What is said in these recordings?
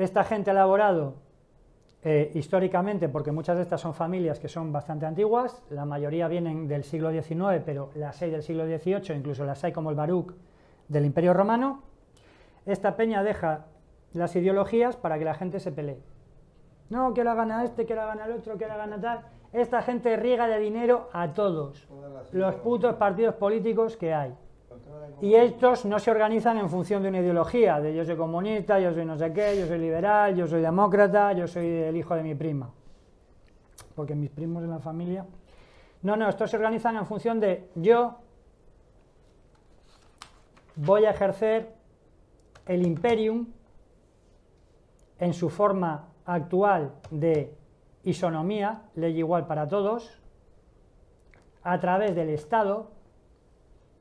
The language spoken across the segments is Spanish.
Esta gente ha elaborado históricamente, porque muchas de estas son familias que son bastante antiguas, la mayoría vienen del siglo XIX, pero las hay del siglo XVIII, incluso las hay como el Baruch del Imperio Romano. Esta peña deja las ideologías para que la gente se pelee. No, que la gana este, que la gana el otro, que la gana tal. Esta gente riega de dinero a todos los putos partidos políticos que hay. Y estos no se organizan en función de una ideología, de yo soy comunista, yo soy no sé qué, yo soy liberal, yo soy demócrata, yo soy el hijo de mi prima. Porque mis primos en la familia... No, estos se organizan en función de yo voy a ejercer el imperium en su forma actual de isonomía, ley igual para todos, a través del Estado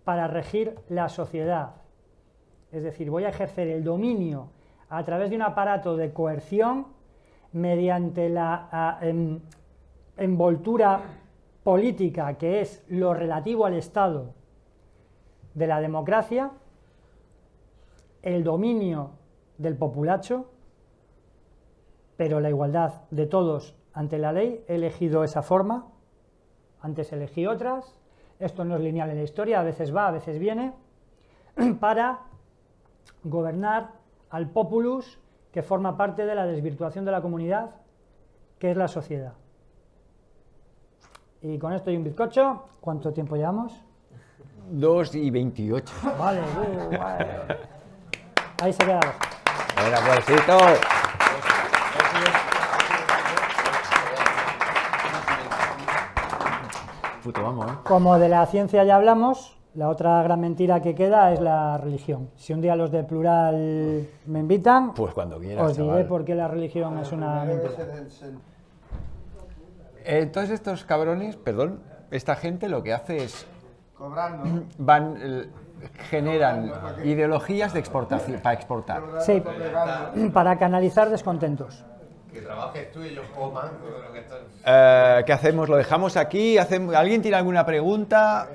para regir la sociedad. Es decir, voy a ejercer el dominio a través de un aparato de coerción mediante la envoltura política, que es lo relativo al Estado de la democracia, el dominio del populacho, pero la igualdad de todos ante la ley. He elegido esa forma, antes elegí otras, esto no es lineal en la historia, a veces va, a veces viene, para gobernar al populus, que forma parte de la desvirtuación de la comunidad, que es la sociedad. Y con esto y un bizcocho, ¿cuánto tiempo llevamos? 2:28. Vale, ahí se queda. Un aplausito. Puto vamos, ¿eh? Como de la ciencia ya hablamos, la otra gran mentira que queda es la religión. Si un día los de Plural me invitan, pues cuando quieras, os diré por qué la religión es una mentira. Todos estos cabrones, perdón, esta gente lo que hace es... Cobrando. Generan ideologías de exportación, para exportar. Sí, para canalizar descontentos. Que trabajes tú y ellos coman. ¿Qué hacemos? ¿Lo dejamos aquí? ¿Alguien tiene alguna pregunta?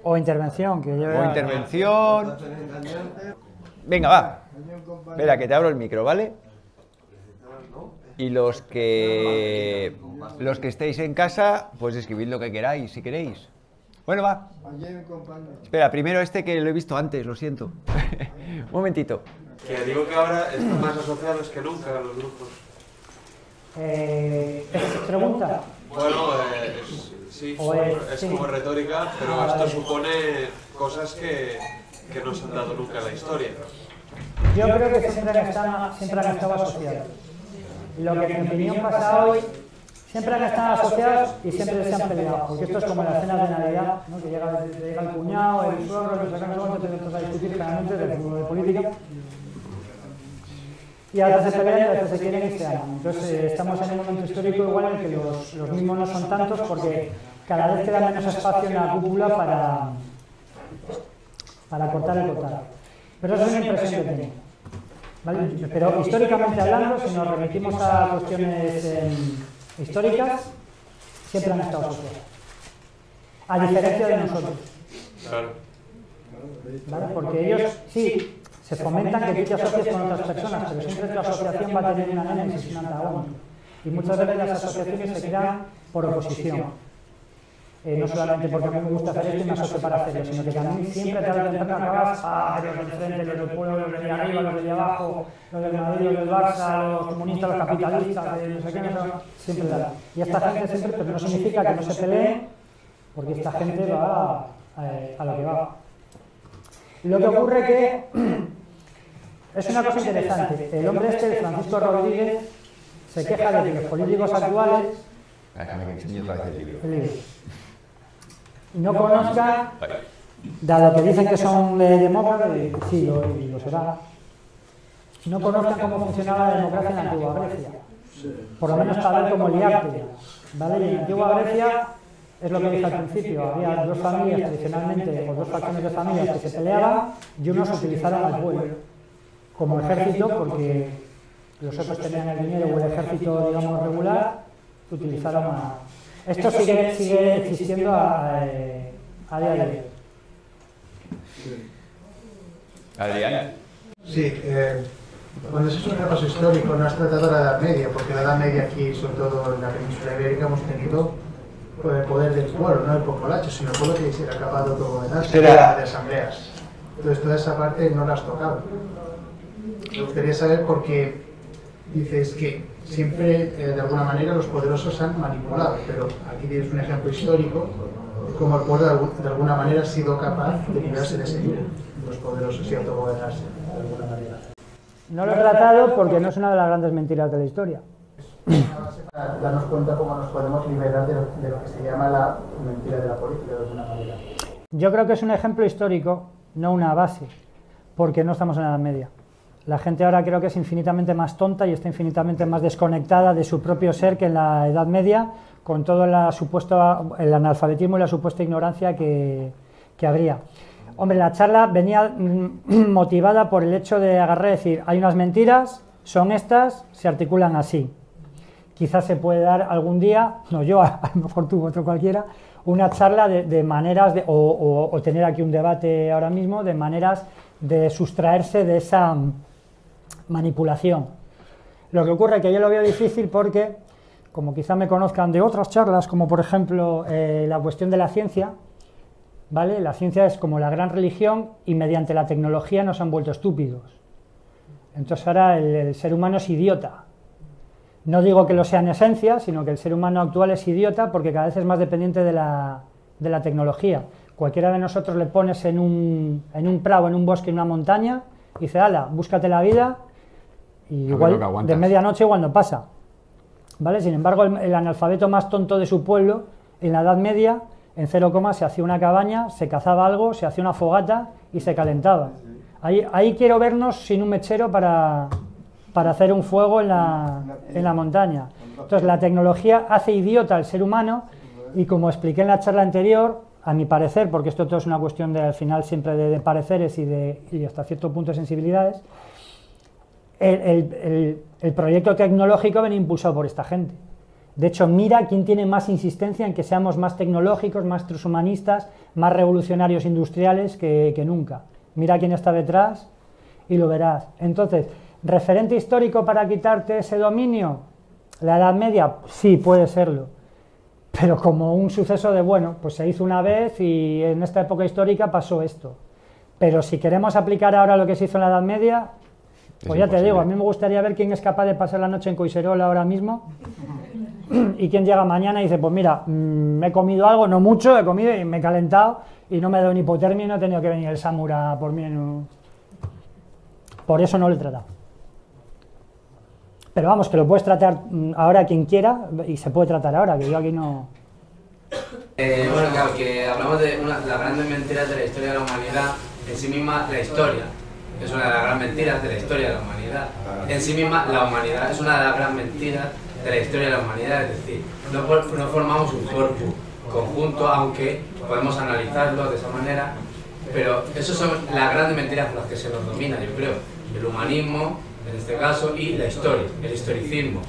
O intervención. O intervención. Venga, va. Espera, que te abro el micro, ¿vale? Y los que estéis en casa, pues escribid lo que queráis, si queréis. Bueno, va. Espera, primero este que lo he visto antes, lo siento. Un momentito. Que digo que ahora están más asociados que nunca a los grupos. ¿Pregunta? Bueno, sí, es como retórica, pero esto supone cosas que no se han dado nunca en la historia. Yo creo que siempre han estado asociados. Lo que en mi opinión pasa hoy, siempre han estado asociados y siempre se han peleado, porque esto es como las cenas de Navidad, ¿no? Que llega el cuñado, el suegro, que sacan los te empiezas a discutir claramente de política. Y a veces se pelean y a veces se quieren y se aman. Entonces estamos en un momento histórico igual en el que los mismos no son tantos, porque cada vez queda menos espacio en la cúpula para cortar y cortar. Pero eso es una impresión que tengo. ¿Vale? Pero históricamente hablando, si nos remitimos a cuestiones históricas, siempre han estado asociados. A diferencia de nosotros. Claro. ¿Vale? Porque ellos sí se fomentan que tú te asocies con otras personas, pero siempre tu asociación va a tener una némesis, un antagonismo. Y muchas veces las asociaciones se crean por oposición. No solamente porque a mí me gusta hacer esto y me asocio para hacerlo, sino que también siempre tarde o temprano acabas los del frente, los del pueblo, los de arriba, los de abajo, los del Madrid, los del Barça, los comunistas, los capitalistas, no sé qué, siempre da. Y esta gente siempre, pero no significa que no se peleen, porque esta gente va a lo que va. Lo que ocurre que es una cosa interesante. El hombre este, Francisco Rodríguez, se queja de que los políticos actuales no conozcan, dado que dicen que son demócratas, sí, lo será, no conozcan cómo funcionaba la democracia en la antigua Grecia. Por lo menos para ver cómo liarte. ¿Vale? Y en la antigua Grecia, es lo que dije al principio, había dos familias tradicionalmente, o dos facciones de familias que se peleaban y unos utilizaron al pueblo como ejército, porque los otros tenían el dinero o el ejército, digamos, regular, utilizaron a... Esto sigue existiendo a día de hoy. Adrián. Sí, Cuando se hizo un repaso histórico no has tratado la Edad Media, porque la Edad Media aquí, sobre todo en la península ibérica, hemos tenido el poder del pueblo, no el populacho, sino el pueblo que se era capaz de autogobernarse, de asambleas. Entonces toda esa parte no la has tocado. Me gustaría saber por qué dices que siempre, de alguna manera, los poderosos han manipulado, pero aquí tienes un ejemplo histórico de cómo el pueblo de alguna manera ha sido capaz de librarse de ese líder, los poderosos y autogobernarse de alguna manera. No lo he tratado porque no es una de las grandes mentiras de la historia. Darnos cuenta cómo nos podemos liberar de lo que se llama la mentira de la política, de alguna manera. Yo creo que es un ejemplo histórico, no una base, porque no estamos en la Edad Media. La gente ahora creo que es infinitamente más tonta y está infinitamente más desconectada de su propio ser que en la Edad Media, con todo el analfabetismo y la supuesta ignorancia que habría. Hombre, la charla venía motivada por el hecho de agarrar y decir, hay unas mentiras, son estas, se articulan así. Quizás se puede dar algún día, no yo, a lo mejor tú, otro cualquiera, una charla de maneras, o tener aquí un debate ahora mismo, de maneras de sustraerse de esa manipulación. Lo que ocurre es que yo lo veo difícil porque, como quizá me conozcan de otras charlas, como por ejemplo la cuestión de la ciencia, ¿vale? La ciencia es como la gran religión y mediante la tecnología nos han vuelto estúpidos. Entonces ahora el ser humano es idiota. No digo que lo sea en esencia, sino que el ser humano actual es idiota porque cada vez es más dependiente de la tecnología. Cualquiera de nosotros le pones en un prado, en un bosque, en una montaña, y dice, ala, búscate la vida, y igual de medianoche igual no pasa. ¿Vale? Sin embargo, el analfabeto más tonto de su pueblo, en la Edad Media, en 0, se hacía una cabaña, se cazaba algo, se hacía una fogata y se calentaba. Ahí quiero vernos sin un mechero para hacer un fuego en la montaña. Entonces la tecnología hace idiota al ser humano y, como expliqué en la charla anterior, a mi parecer, porque esto todo es una cuestión al final siempre de pareceres y hasta cierto punto de sensibilidades, el proyecto tecnológico viene impulsado por esta gente. De hecho, mira quién tiene más insistencia en que seamos más tecnológicos, más transhumanistas, más revolucionarios industriales que nunca. Mira quién está detrás y lo verás. Entonces, ¿referente histórico para quitarte ese dominio? ¿La Edad Media? Sí, puede serlo. Pero como un suceso de, bueno, pues se hizo una vez y en esta época histórica pasó esto. Pero si queremos aplicar ahora lo que se hizo en la Edad Media, pues ya te digo, a mí me gustaría ver quién es capaz de pasar la noche en Coiserola ahora mismo y quién llega mañana y dice, pues mira, me he comido algo, no mucho, he comido y me he calentado y no me he dado ni hipotermia y no he tenido que venir el Samura por mí. Por eso no lo he tratado. Pero vamos, que lo puedes tratar ahora quien quiera y se puede tratar ahora, que yo aquí no... Bueno, claro, que hablamos de las grandes mentiras de la historia de la humanidad, en sí misma la historia es una de las grandes mentiras de la historia de la humanidad. En sí misma la humanidad es una de las grandes mentiras de la historia de la humanidad, es decir, no formamos un corpus conjunto, aunque podemos analizarlo de esa manera, pero esas son las grandes mentiras por las que se nos domina, yo creo, el humanismo, en este caso, y la historia, el historicismo.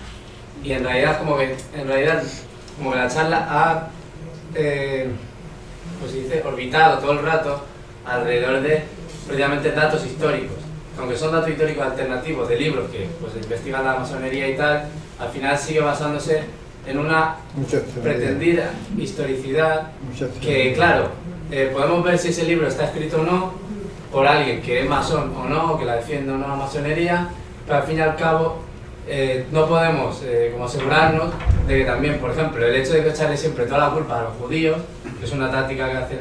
Y en realidad como que la charla ha pues se dice, orbitado todo el rato alrededor de precisamente datos históricos, aunque son datos históricos alternativos de libros que pues investigan la masonería y tal, al final sigue basándose en una pretendida historicidad que, claro, podemos ver si ese libro está escrito o no por alguien que es masón o no, o que la defiende o no la masonería, pero al fin y al cabo no podemos como asegurarnos de que también, por ejemplo, el hecho de que echarle siempre toda la culpa a los judíos, que es una táctica que hacen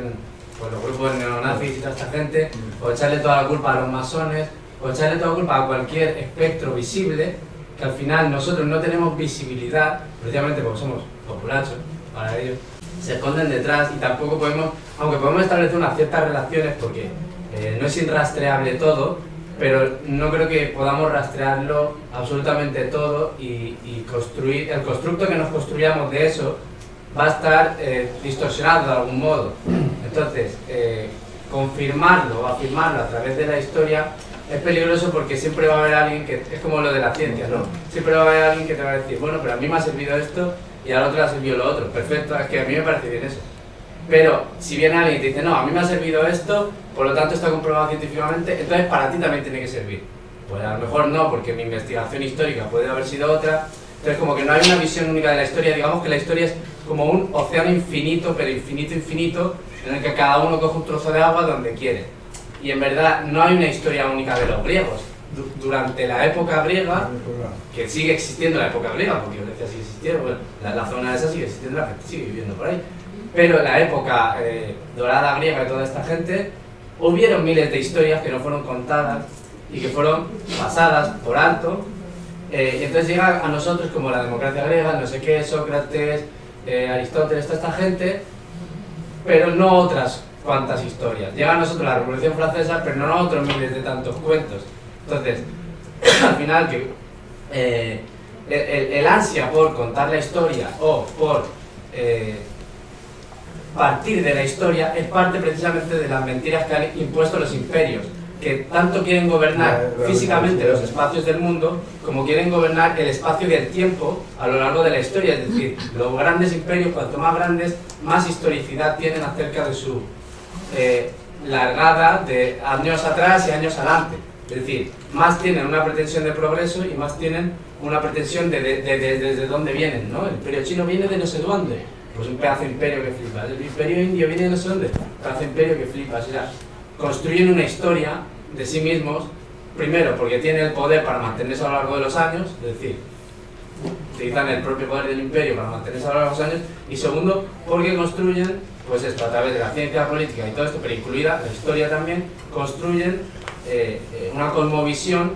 pues, los grupos neonazis y toda esta gente, o echarle toda la culpa a los masones, o echarle toda la culpa a cualquier espectro visible, que al final nosotros no tenemos visibilidad, precisamente porque somos populachos para ellos, se esconden detrás y tampoco podemos, aunque podemos establecer unas ciertas relaciones porque no es irrastreable todo, pero no creo que podamos rastrearlo absolutamente todo y construir, el constructo que nos construyamos de eso va a estar distorsionado de algún modo. Entonces, confirmarlo o afirmarlo a través de la historia es peligroso porque siempre va a haber alguien que, es como lo de la ciencia, ¿no? Siempre va a haber alguien que te va a decir, bueno, pero a mí me ha servido esto y al otro le ha servido lo otro. Perfecto, es que a mí me parece bien eso. Pero si viene alguien y te dice, no, a mí me ha servido esto, por lo tanto está comprobado científicamente, entonces para ti también tiene que servir. Pues a lo mejor no, porque mi investigación histórica puede haber sido otra. Entonces como que no hay una visión única de la historia, digamos que la historia es como un océano infinito, pero infinito, infinito, en el que cada uno coge un trozo de agua donde quiere. Y en verdad no hay una historia única de los griegos. Durante la época griega, que sigue existiendo la época griega, porque Grecia sigue existiendo, bueno, la zona esa sigue existiendo, la gente sigue viviendo por ahí. Pero la época dorada griega y toda esta gente, hubieron miles de historias que no fueron contadas y que fueron pasadas por alto. Y entonces llega a nosotros como la democracia griega, no sé qué, Sócrates, Aristóteles, toda esta gente, pero no otras cuantas historias. Llega a nosotros la Revolución Francesa, pero no otros miles de tantos cuentos. Entonces, al final, el ansia por contar la historia o por partir de la historia es parte precisamente de las mentiras que han impuesto los imperios, que tanto quieren gobernar físicamente los espacios del mundo como quieren gobernar el espacio del tiempo a lo largo de la historia. Es decir, los grandes imperios, cuanto más grandes, más historicidad tienen acerca de su largada de años atrás y años adelante. Es decir, más tienen una pretensión de progreso y más tienen una pretensión de desde dónde vienen, ¿no? El imperio chino viene de no sé dónde, pues un pedazo de imperio que flipas. El imperio indio viene de no sé dónde, un pedazo de imperio que flipas. O sea, construyen una historia de sí mismos, primero porque tienen el poder para mantenerse a lo largo de los años, es decir, utilizan el propio poder del imperio para mantenerse a lo largo de los años, y segundo, porque construyen, pues esto, a través de la ciencia política y todo esto, pero incluida la historia también, construyen una cosmovisión,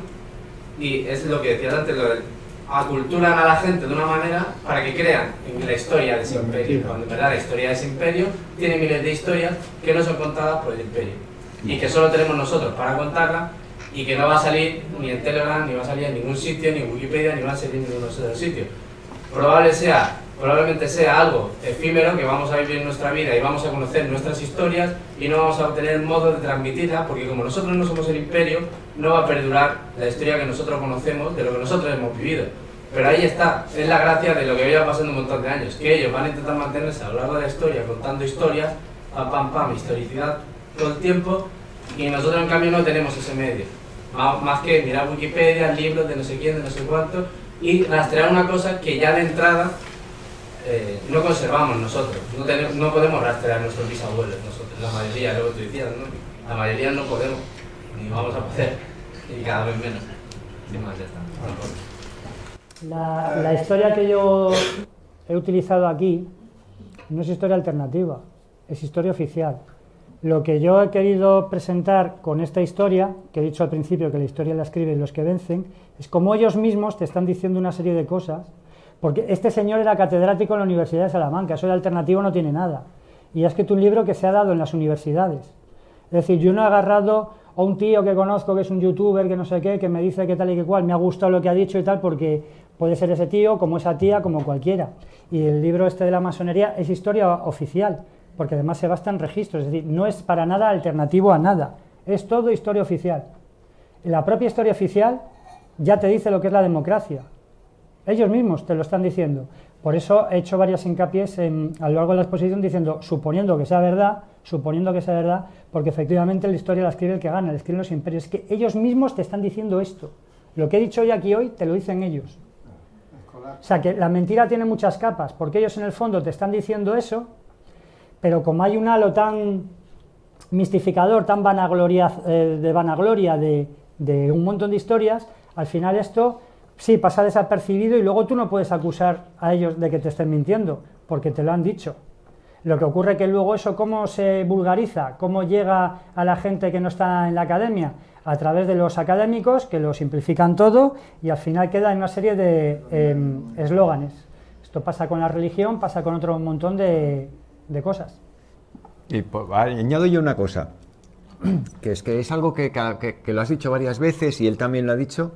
y es lo que decías antes, aculturan a la gente de una manera para que crean en la historia de ese imperio, cuando en verdad la historia de ese imperio tiene miles de historias que no son contadas por el imperio y que solo tenemos nosotros para contarla, y que no va a salir ni en Telegram, ni va a salir en ningún sitio, ni en Wikipedia, ni va a salir en ningún otro sitio. Probablemente sea algo efímero que vamos a vivir en nuestra vida y vamos a conocer nuestras historias y no vamos a tener modo de transmitirla, porque como nosotros no somos el imperio, no va a perdurar la historia que nosotros conocemos de lo que nosotros hemos vivido. Pero ahí está, es la gracia de lo que lleva pasando un montón de años, que ellos van a intentar mantenerse a lo largo de la historia contando historias, pam, pam, pam, historicidad todo el tiempo, y nosotros en cambio no tenemos ese medio. Más que mirar Wikipedia, libros de no sé quién, de no sé cuánto, y rastrear una cosa que ya de entrada no conservamos nosotros. No podemos rastrear nuestros bisabuelos nosotros, la mayoría, luego tú decías, ¿no? La mayoría no podemos, ni vamos a poder, y cada vez menos. Sin más, ya está. La historia que yo he utilizado aquí no es historia alternativa, es historia oficial. Lo que yo he querido presentar con esta historia, que he dicho al principio que la historia la escriben los que vencen, es como ellos mismos te están diciendo una serie de cosas, porque este señor era catedrático en la Universidad de Salamanca, eso de alternativo no tiene nada, y ha escrito un libro que se ha dado en las universidades. Es decir, yo no he agarrado a un tío que conozco que es un youtuber, que no sé qué, que me dice que tal y que cual, me ha gustado lo que ha dicho y tal, porque puede ser ese tío, como esa tía, como cualquiera. Y el libro este de la masonería es historia oficial, porque además se basa en registros, es decir, no es para nada alternativo a nada, es todo historia oficial. Y la propia historia oficial ya te dice lo que es la democracia, ellos mismos te lo están diciendo. Por eso he hecho varias hincapiés a lo largo de la exposición diciendo, suponiendo que sea verdad, porque efectivamente la historia la escribe el que gana, la escriben los imperios, es que ellos mismos te están diciendo esto, lo que he dicho hoy aquí hoy te lo dicen ellos. O sea que la mentira tiene muchas capas, porque ellos en el fondo te están diciendo eso, pero como hay un halo tan mistificador, tan vanagloria de un montón de historias, al final esto sí pasa desapercibido y luego tú no puedes acusar a ellos de que te estén mintiendo, porque te lo han dicho. Lo que ocurre es que luego eso, ¿cómo se vulgariza? ¿Cómo llega a la gente que no está en la academia? A través de los académicos, que lo simplifican todo y al final queda en una serie de eslóganes. Esto pasa con la religión, pasa con otro montón de cosas. Y pues, añado yo una cosa, que es algo que lo has dicho varias veces y él también lo ha dicho.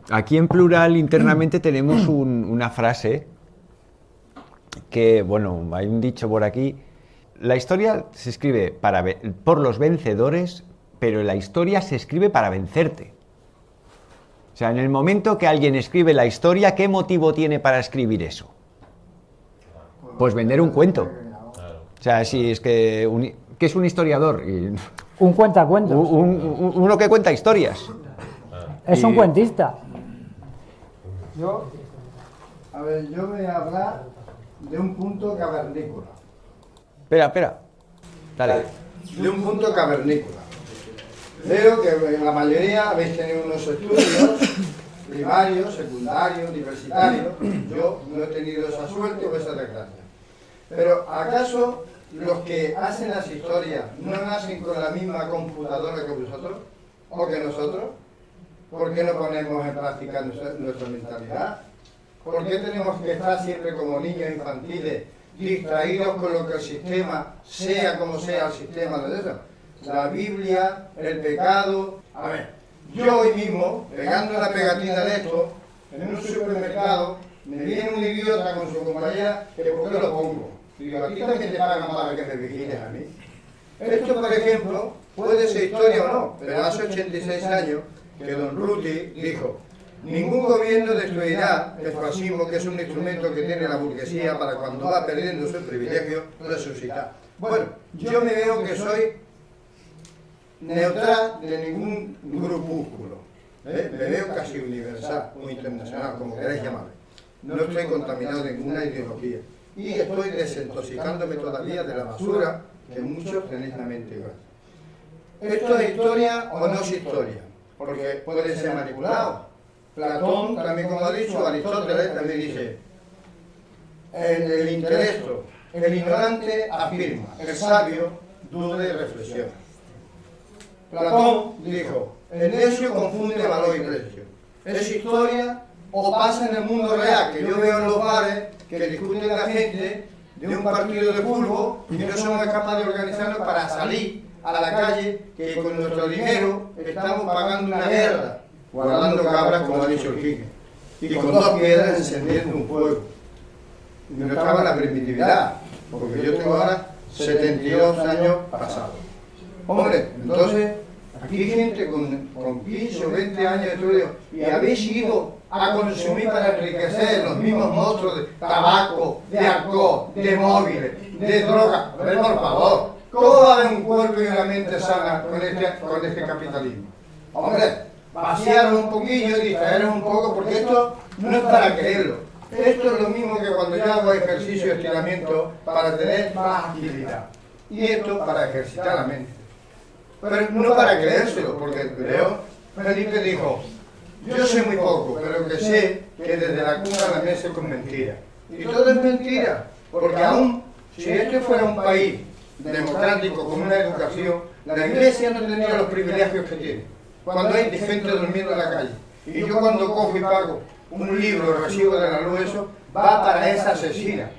Aquí en Plural internamente tenemos una frase que, bueno, hay un dicho por aquí: la historia se escribe por los vencedores, pero la historia se escribe para vencerte. O sea, en el momento que alguien escribe la historia, ¿qué motivo tiene para escribir eso? Pues vender un cuento. O sea, si es que ¿qué es un historiador? Un cuentacuentos. Uno que cuenta historias. Es un cuentista. Yo voy a hablar de un punto cavernícola. Espera. Dale. De un punto cavernícola. Veo que la mayoría habéis tenido unos estudios primarios, secundarios, universitarios. Yo no he tenido esa suerte o esa desgracia. Pero ¿acaso los que hacen las historias no nacen con la misma computadora que vosotros o que nosotros? ¿Por qué no ponemos en práctica nuestra mentalidad? ¿Por qué tenemos que estar siempre como niños infantiles, distraídos con lo que el sistema, sea como sea el sistema de eso? La Biblia, el pecado. A ver, yo hoy mismo, pegando una pegatina de esto, en un supermercado, me viene un idiota con su compañera que ¿por qué lo pongo? Digo, aquí también te pagan para que me vigiles a mí. Esto, por ejemplo, puede ser historia o no, pero hace 86 años que don Ruti dijo: ningún gobierno destruirá el fascismo, que es un instrumento que tiene la burguesía para cuando va perdiendo su privilegio, resucitar. Bueno, yo me veo que soy neutral de ningún grupúsculo. Me veo casi universal o internacional, como queráis llamarlo. No estoy contaminado de ninguna ideología. Y estoy desintoxicándome todavía de la basura que muchos tenéis la mente igual. ¿Esto es historia o no es historia? Porque puede ser manipulado. Platón, también como ha dicho, Aristóteles también dice: en el intelecto, el ignorante afirma, el sabio duda y reflexiona. Platón dijo: el necio confunde valor y precio. ¿Es historia o pasa en el mundo real? Que yo veo en los bares que discuten la gente de un partido de fútbol y no somos capaces de organizarnos para salir a la calle, que con nuestro dinero estamos pagando una guerra, guardando cabras, como ha dicho el Quique, y con 2 piedras encendiendo un fuego. Y no estaba la primitividad, porque yo tengo ahora 72 años pasados. Hombre, entonces, aquí hay gente con 15 o 20 años de estudio y habéis ido a consumir para enriquecer los mismos monstruos de tabaco, de alcohol, de móviles, de droga. A ver, por favor, ¿cómo va a haber un cuerpo y una mente sana con este capitalismo? Hombre, vaciaros un poquillo y distraeros un poco, porque esto no es para creerlo. Esto es lo mismo que cuando yo hago ejercicio y estiramiento para tener más agilidad. Y esto para ejercitar la mente. Pero no para creérselo, porque Felipe dijo: yo sé muy poco, pero que sé que desde la cuna la mesa es con mentira. Y todo es mentira, porque aún si este fuera un país democrático con una educación, la Iglesia no tendría los privilegios que tiene. Cuando hay gente durmiendo en la calle, y yo cuando cojo y pago un libro, recibo de la luz, eso va para esa asesina.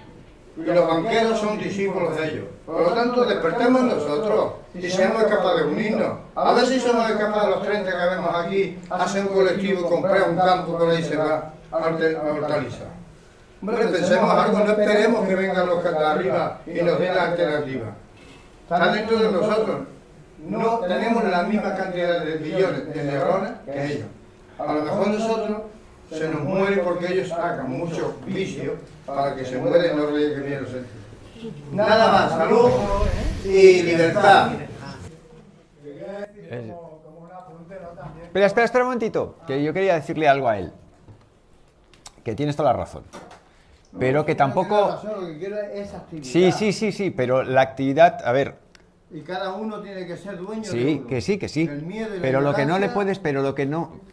Y los banqueros son discípulos de ellos. Por lo tanto, despertemos nosotros y seamos capaces de unirnos. A ver si somos capaces, los 30 que vemos aquí, hacer un colectivo, comprar un campo por ahí se va a hortalizar. Hombre, pensemos algo, no esperemos que vengan los que de arriba y nos den la alternativa. Está dentro de nosotros. No tenemos la misma cantidad de billones de neuronas que ellos. A lo mejor nosotros se nos muere porque ellos sacan mucho vicio para que se muera y no le que los sentidos. Nada más, salud y libertad. Espera un momentito, que yo quería decirle algo a él. Que tienes toda la razón. Pero que tampoco... Sí, pero la actividad, a ver... Y cada uno tiene que ser dueño de uno. Que sí. Pero lo que no le puedes,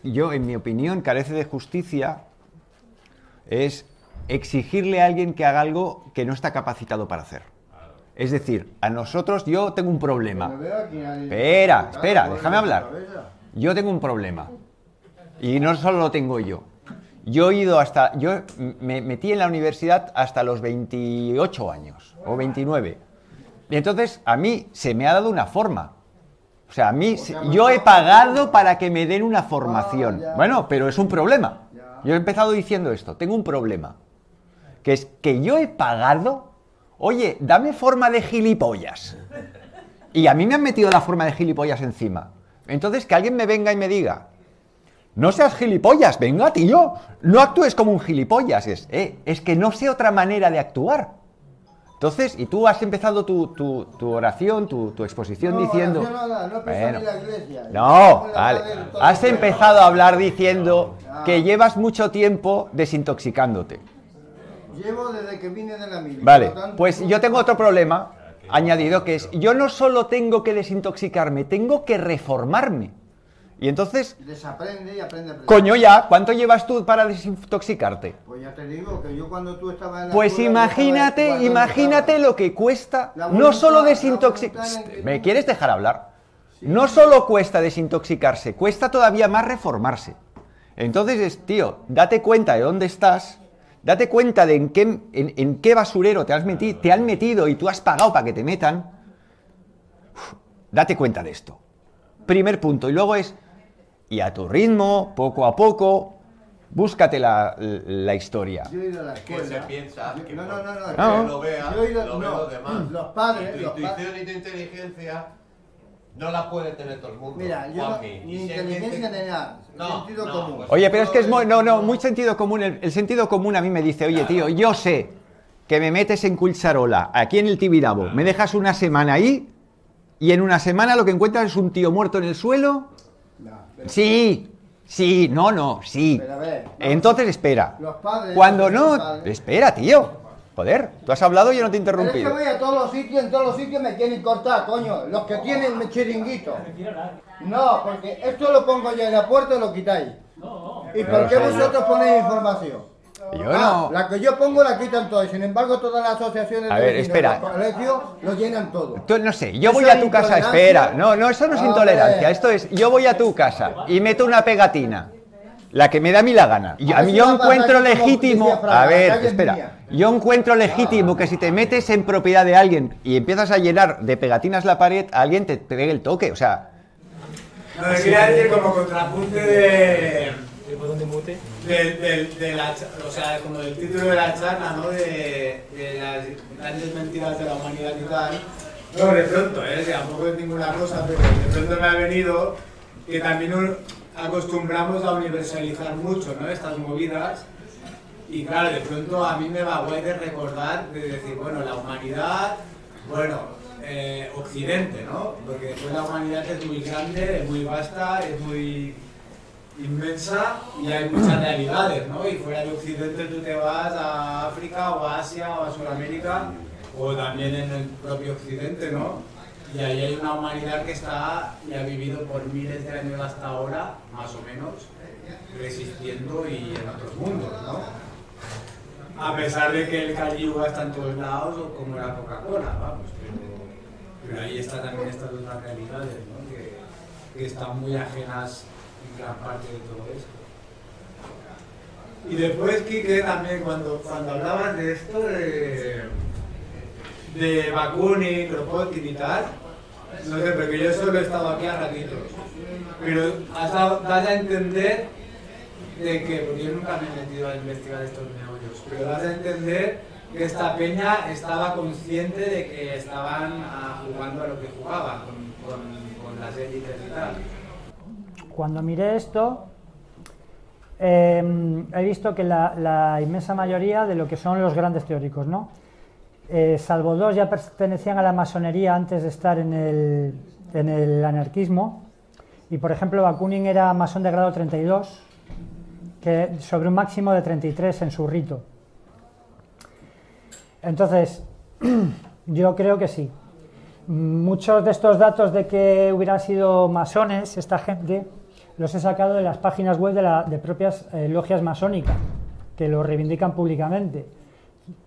yo en mi opinión carece de justicia, es exigirle a alguien que haga algo que no está capacitado para hacer. Es decir, a nosotros, yo tengo un problema. Espera, déjame hablar. Yo tengo un problema. Y no solo lo tengo yo. Yo me metí en la universidad hasta los 28 años, o 29. Y entonces, a mí se me ha dado una forma. O sea, yo he pagado para que me den una formación. Bueno, pero es un problema. Yo he empezado diciendo esto, tengo un problema. Que es que yo he pagado, oye, dame forma de gilipollas. Y a mí me han metido la forma de gilipollas encima. Entonces, que alguien me venga y me diga, no seas gilipollas, venga, tío, no actúes como un gilipollas. Es que no sé otra manera de actuar. Entonces, y tú has empezado tu oración, tu exposición diciendo... No, vale. Has empezado a hablar diciendo que llevas mucho tiempo desintoxicándote. Llevo desde que vine de la mili. Vale, pues yo tengo otro problema añadido, que es, yo no solo tengo que desintoxicarme, tengo que reformarme. Y entonces... Desaprende y aprende. Coño, ya, ¿cuánto llevas tú para desintoxicarte? Pues ya te digo, que yo cuando tú estabas en la pues escuela, imagínate lo que cuesta, no solo desintoxicarse... ¿Me quieres dejar hablar? Sí. No solo cuesta desintoxicarse, cuesta todavía más reformarse. Entonces, tío, date cuenta de dónde estás, date cuenta de en qué basurero te han metido y tú has pagado para que te metan. Date cuenta de esto. Primer punto. Y luego es... Y a tu ritmo, poco a poco, búscate la historia. Yo he ido a la escuela. ¿Qué se piensa? No. Que lo vea, Yo he ido, lo ve los demás. Los padres. Y tu intuición y tu inteligencia no la puede tener todo el mundo. Mira, yo ni inteligencia ni nada. Sentido común. Pues oye, pero es que es muy sentido común. El sentido común a mí me dice, oye, tío, yo sé que me metes en Culcharola, aquí en el Tibidabo, me dejas una semana ahí y en una semana lo que encuentras es un tío muerto en el suelo. Sí. Pero a ver, entonces espera. Los padres, cuando no, padres. Espera, tío. Joder, tú has hablado y yo no te he Pero es interrumpido. que voy a todos los sitios, en todos los sitios me quieren cortar, coño. Los que tienen chiringuito. No, porque esto lo pongo yo en la puerta y lo quitáis. ¿Y por qué vosotros ponéis información? Yo no. La que yo pongo la quitan todos, y sin embargo todas las asociaciones A ver, espera. los colegios lo llenan todo. Tú, no sé, yo ¿Eso voy a es tu casa, intolerancia? espera. No, eso no es A intolerancia. ver. Esto es, yo voy a tu casa y meto una pegatina. La que me da a mí la gana. Y A a ver mí si yo va a pasar encuentro aquí como legítimo. Patricia Fraga, A la ver, calle es espera. mía. Yo encuentro legítimo que si te metes en propiedad de alguien y empiezas a llenar de pegatinas la pared, alguien te pegue el toque. O sea. No, le quería decir como contrapunte del como del título de la charla, ¿no? De las grandes mentiras de la humanidad y tal. No, de pronto, que tampoco es ninguna cosa, pero de pronto me ha venido que también acostumbramos a universalizar mucho, ¿no? Estas movidas. Y claro, de pronto a mí me va guay de recordar, de decir, bueno, la humanidad, Occidente, ¿no? Porque después la humanidad es muy grande, es muy vasta, es muy inmensa y hay muchas realidades, ¿no? Y fuera de Occidente tú te vas a África o a Asia o a Sudamérica o también en el propio Occidente, ¿no? Y ahí hay una humanidad que está y ha vivido por miles de años hasta ahora, más o menos, resistiendo y en otros mundos, ¿no? A pesar de que el Caliuga está en todos lados, o como la Coca-Cola, vamos, pero ahí está también estas otras realidades, ¿no? que están muy ajenas en gran parte de todo esto. Y después, Quique, también cuando hablabas de esto, de Bakunin, Kropotkin y tal, no sé, porque yo solo he estado aquí a ratitos, pero das a entender de que, porque yo nunca me he metido a investigar estos meollos, pero das a entender que esta peña estaba consciente de que estaban jugando a lo que jugaban, con las élites y tal. Cuando miré esto, he visto que la inmensa mayoría de lo que son los grandes teóricos, ¿no? Salvo dos ya pertenecían a la masonería antes de estar en el anarquismo, y por ejemplo Bakunin era masón de grado 32, sobre un máximo de 33 en su rito. Entonces, yo creo que sí. Muchos de estos datos de que hubieran sido masones, esta gente, los he sacado de las páginas web de propias logias masónicas, que lo reivindican públicamente,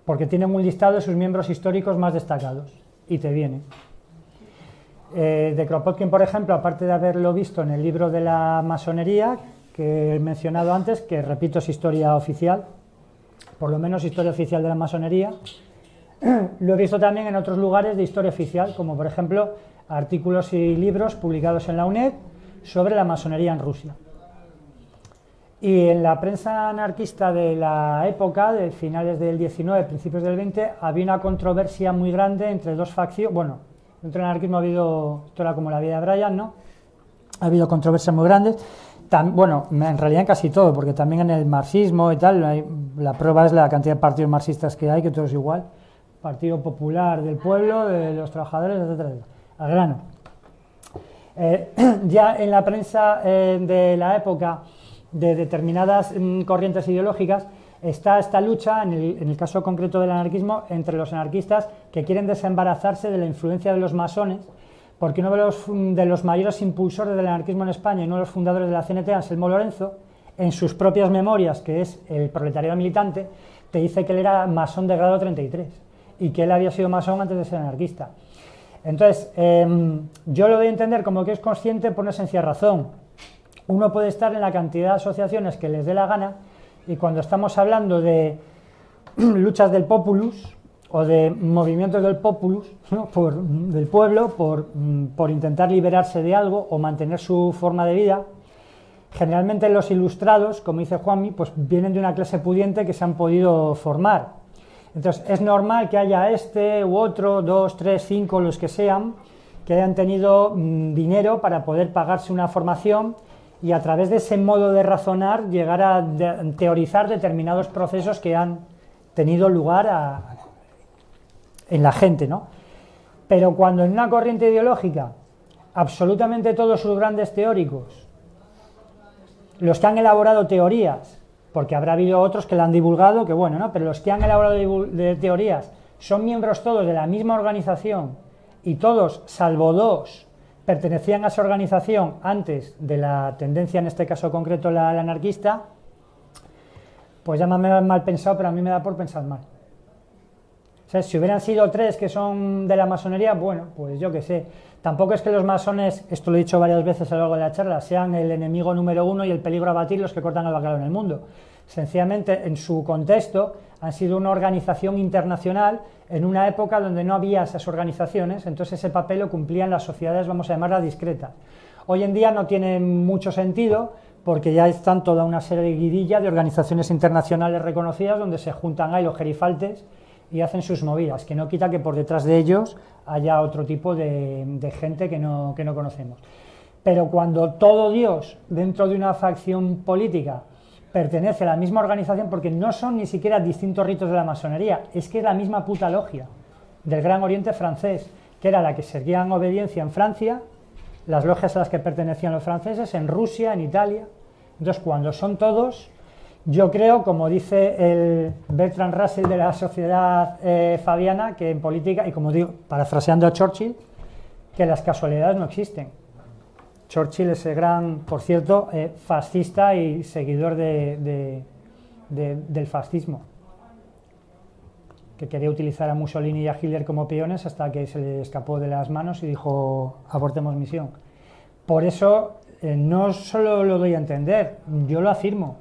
porque tienen un listado de sus miembros históricos más destacados, y te viene. De Kropotkin, por ejemplo, aparte de haberlo visto en el libro de la masonería, que he mencionado antes, que repito es historia oficial, por lo menos historia oficial de la masonería, lo he visto también en otros lugares de historia oficial, como por ejemplo artículos y libros publicados en la UNED sobre la masonería en Rusia. Y en la prensa anarquista de la época, de finales del 19, principios del 20, había una controversia muy grande entre dos facciones. Bueno, dentro del anarquismo ha habido, esto era como la vida de Brian, ¿no? Ha habido controversias muy grandes. Bueno, en realidad en casi todo, porque también en el marxismo y tal, la prueba es la cantidad de partidos marxistas que hay, que todo es igual. Partido Popular del Pueblo, de los Trabajadores, etcétera, etcétera. Al grano. Ya en la prensa de la época de determinadas corrientes ideológicas está esta lucha, en el caso concreto del anarquismo, entre los anarquistas que quieren desembarazarse de la influencia de los masones, porque uno de los mayores impulsores del anarquismo en España y uno de los fundadores de la CNT, Anselmo Lorenzo, en sus propias memorias, que es El proletariado militante, te dice que él era masón de grado 33 y que él había sido masón antes de ser anarquista. Entonces, yo lo doy a entender como que es consciente por una sencilla razón. Uno puede estar en la cantidad de asociaciones que les dé la gana, y cuando estamos hablando de luchas del populus o de movimientos del populus, ¿no? Del pueblo, por intentar liberarse de algo o mantener su forma de vida, generalmente los ilustrados, como dice Juanmi, pues vienen de una clase pudiente que se han podido formar. Entonces es normal que haya este u otro, 2, 3, 5, los que sean, que hayan tenido dinero para poder pagarse una formación y a través de ese modo de razonar llegar a teorizar determinados procesos que han tenido lugar en la gente, ¿no? Pero cuando en una corriente ideológica absolutamente todos sus grandes teóricos, los que han elaborado teorías, porque habrá habido otros que la han divulgado, que bueno, ¿no? Pero los que han elaborado de teorías son miembros todos de la misma organización y todos, salvo 2, pertenecían a esa organización antes de la tendencia, en este caso concreto la anarquista, pues llámame mal pensado, pero a mí me da por pensar mal. O sea, si hubieran sido 3 que son de la masonería, bueno, pues yo qué sé. Tampoco es que los masones, esto lo he dicho varias veces a lo largo de la charla, sean el enemigo número 1 y el peligro a batir los que cortan el bacalao en el mundo. Sencillamente, en su contexto, han sido una organización internacional en una época donde no había esas organizaciones, entonces ese papel lo cumplían las sociedades, vamos a llamarlas discretas. Hoy en día no tiene mucho sentido porque ya están toda una serie de guidillas de organizaciones internacionales reconocidas donde se juntan ahí los gerifaltes y hacen sus movidas, que no quita que por detrás de ellos haya otro tipo de gente que no conocemos. Pero cuando todo Dios dentro de una facción política pertenece a la misma organización, porque no son ni siquiera distintos ritos de la masonería, es que es la misma puta logia del Gran Oriente francés, que era la que seguían obediencia en Francia, las logias a las que pertenecían los franceses, en Rusia, en Italia. Entonces, cuando son todos, yo creo, como dice el Bertrand Russell de la Sociedad Fabiana, que en política, y como digo, parafraseando a Churchill, que las casualidades no existen. Churchill es el gran, por cierto, fascista y seguidor del fascismo, que quería utilizar a Mussolini y a Hitler como peones hasta que se le escapó de las manos y dijo, abortemos misión. Por eso, no solo lo doy a entender, yo lo afirmo.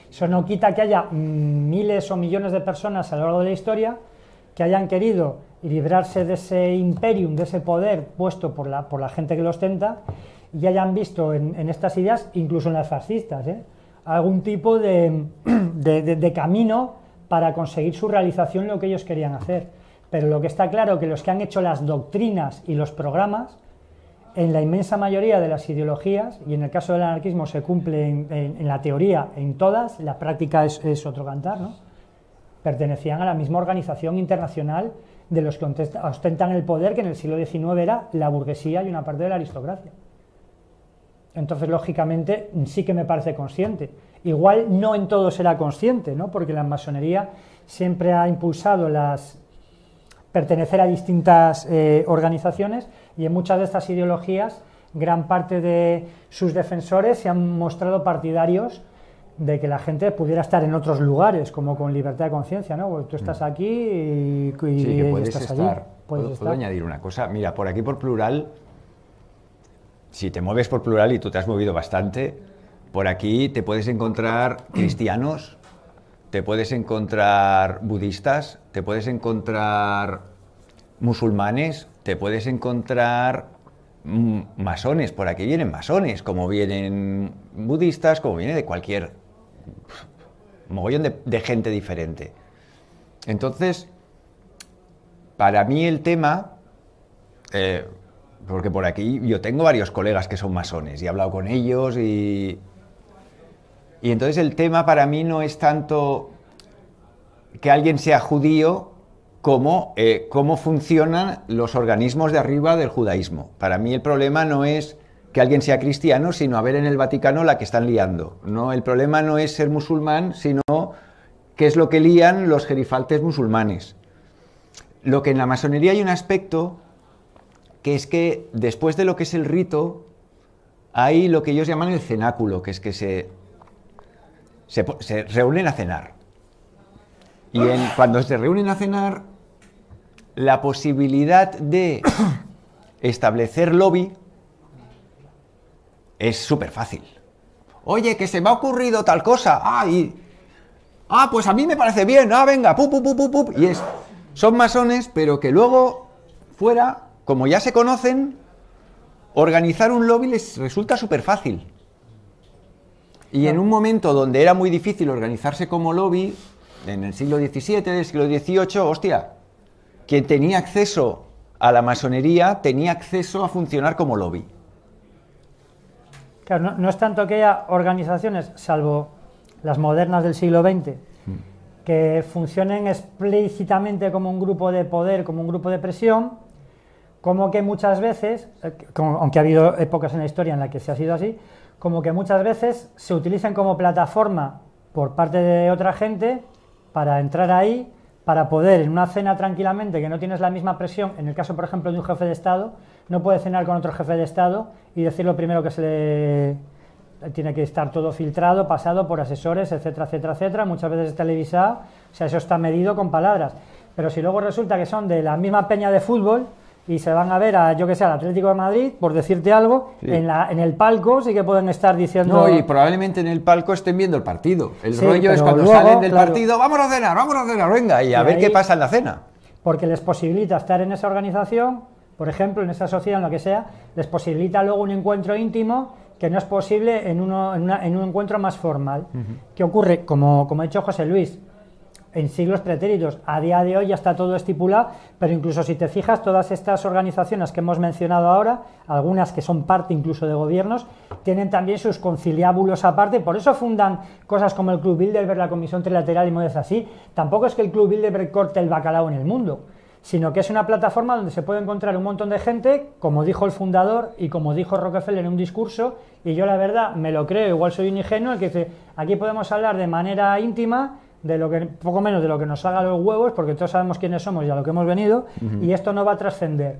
Eso no quita que haya miles o millones de personas a lo largo de la historia que hayan querido librarse de ese imperium, de ese poder puesto por la gente que lo ostenta, y hayan visto en estas ideas, incluso en las fascistas, algún tipo de camino para conseguir su realización, lo que ellos querían hacer. Pero lo que está claro es que los que han hecho las doctrinas y los programas, en la inmensa mayoría de las ideologías, y en el caso del anarquismo se cumple en la teoría en todas, la práctica es otro cantar, ¿no? Pertenecían a la misma organización internacional de los que ostentan el poder, que en el siglo XIX era la burguesía y una parte de la aristocracia. Entonces, lógicamente, sí que me parece consciente. Igual no en todo será consciente, ¿no? Porque la masonería siempre ha impulsado pertenecer a distintas organizaciones, y en muchas de estas ideologías gran parte de sus defensores se han mostrado partidarios de que la gente pudiera estar en otros lugares, como con libertad de conciencia, ¿no? Pues tú estás aquí y sí, que puedes estás estar. allí. ¿Puedo añadir una cosa? Mira, por aquí por Plural, si te mueves por Plural, y tú te has movido bastante, por aquí te puedes encontrar cristianos, te puedes encontrar budistas, te puedes encontrar musulmanes, te puedes encontrar masones. Por aquí vienen masones, como vienen budistas, como viene de cualquier mogollón de gente diferente. Entonces, para mí el tema, porque por aquí yo tengo varios colegas que son masones y he hablado con ellos, y entonces el tema para mí no es tanto que alguien sea judío cómo funcionan los organismos de arriba del judaísmo. Para mí el problema no es que alguien sea cristiano, sino a ver en el Vaticano la que están liando. No, el problema no es ser musulmán, sino qué es lo que lían los gerifaltes musulmanes. Lo que en la masonería hay un aspecto que es que después de lo que es el rito, hay lo que ellos llaman el cenáculo, que es que se reúnen a cenar. Y cuando se reúnen a cenar, la posibilidad de establecer lobby es súper fácil. Oye, que se me ha ocurrido tal cosa. Pues a mí me parece bien. Venga, Y son masones, pero que luego, fuera, como ya se conocen, organizar un lobby les resulta súper fácil. Y en un momento donde era muy difícil organizarse como lobby, en el siglo XVII, del siglo XVIII, hostia, quien tenía acceso a la masonería tenía acceso a funcionar como lobby. Claro, no es tanto que haya organizaciones, salvo las modernas del siglo XX, que funcionen explícitamente como un grupo de poder, como un grupo de presión, como que muchas veces, aunque ha habido épocas en la historia en las que se ha sido así, como que muchas veces se utilizan como plataforma por parte de otra gente para entrar ahí, para poder en una cena tranquilamente, que no tienes la misma presión, en el caso por ejemplo de un jefe de Estado, no puede cenar con otro jefe de Estado y decir lo primero que se le... tiene que estar todo filtrado, pasado por asesores, etcétera, etcétera, etcétera, muchas veces es televisado, o sea, eso está medido con palabras, pero si luego resulta que son de la misma peña de fútbol y se van a ver a, yo que sé, al Atlético de Madrid, por decirte algo, sí. En el palco sí que pueden estar diciendo... No, y probablemente en el palco estén viendo el partido. El rollo es cuando luego, salen del partido, vamos a cenar, venga, y a ver qué pasa en la cena. Porque les posibilita estar en esa organización, por ejemplo, en esa sociedad, en lo que sea, les posibilita luego un encuentro íntimo que no es posible en un encuentro más formal. ¿Qué ocurre? Como ha dicho José Luis, en siglos pretéritos, a día de hoy ya está todo estipulado, pero incluso si te fijas, todas estas organizaciones que hemos mencionado ahora, algunas que son parte incluso de gobiernos, tienen también sus conciliábulos aparte, por eso fundan cosas como el Club Bilderberg, la Comisión Trilateral y modas así. Tampoco es que el Club Bilderberg corte el bacalao en el mundo, sino que es una plataforma donde se puede encontrar un montón de gente, como dijo el fundador y como dijo Rockefeller en un discurso, y yo la verdad me lo creo, igual soy un ingenuo, el que dice, aquí podemos hablar de manera íntima, de lo que, poco menos de lo que nos salga los huevos, porque todos sabemos quiénes somos y a lo que hemos venido, y esto no va a trascender.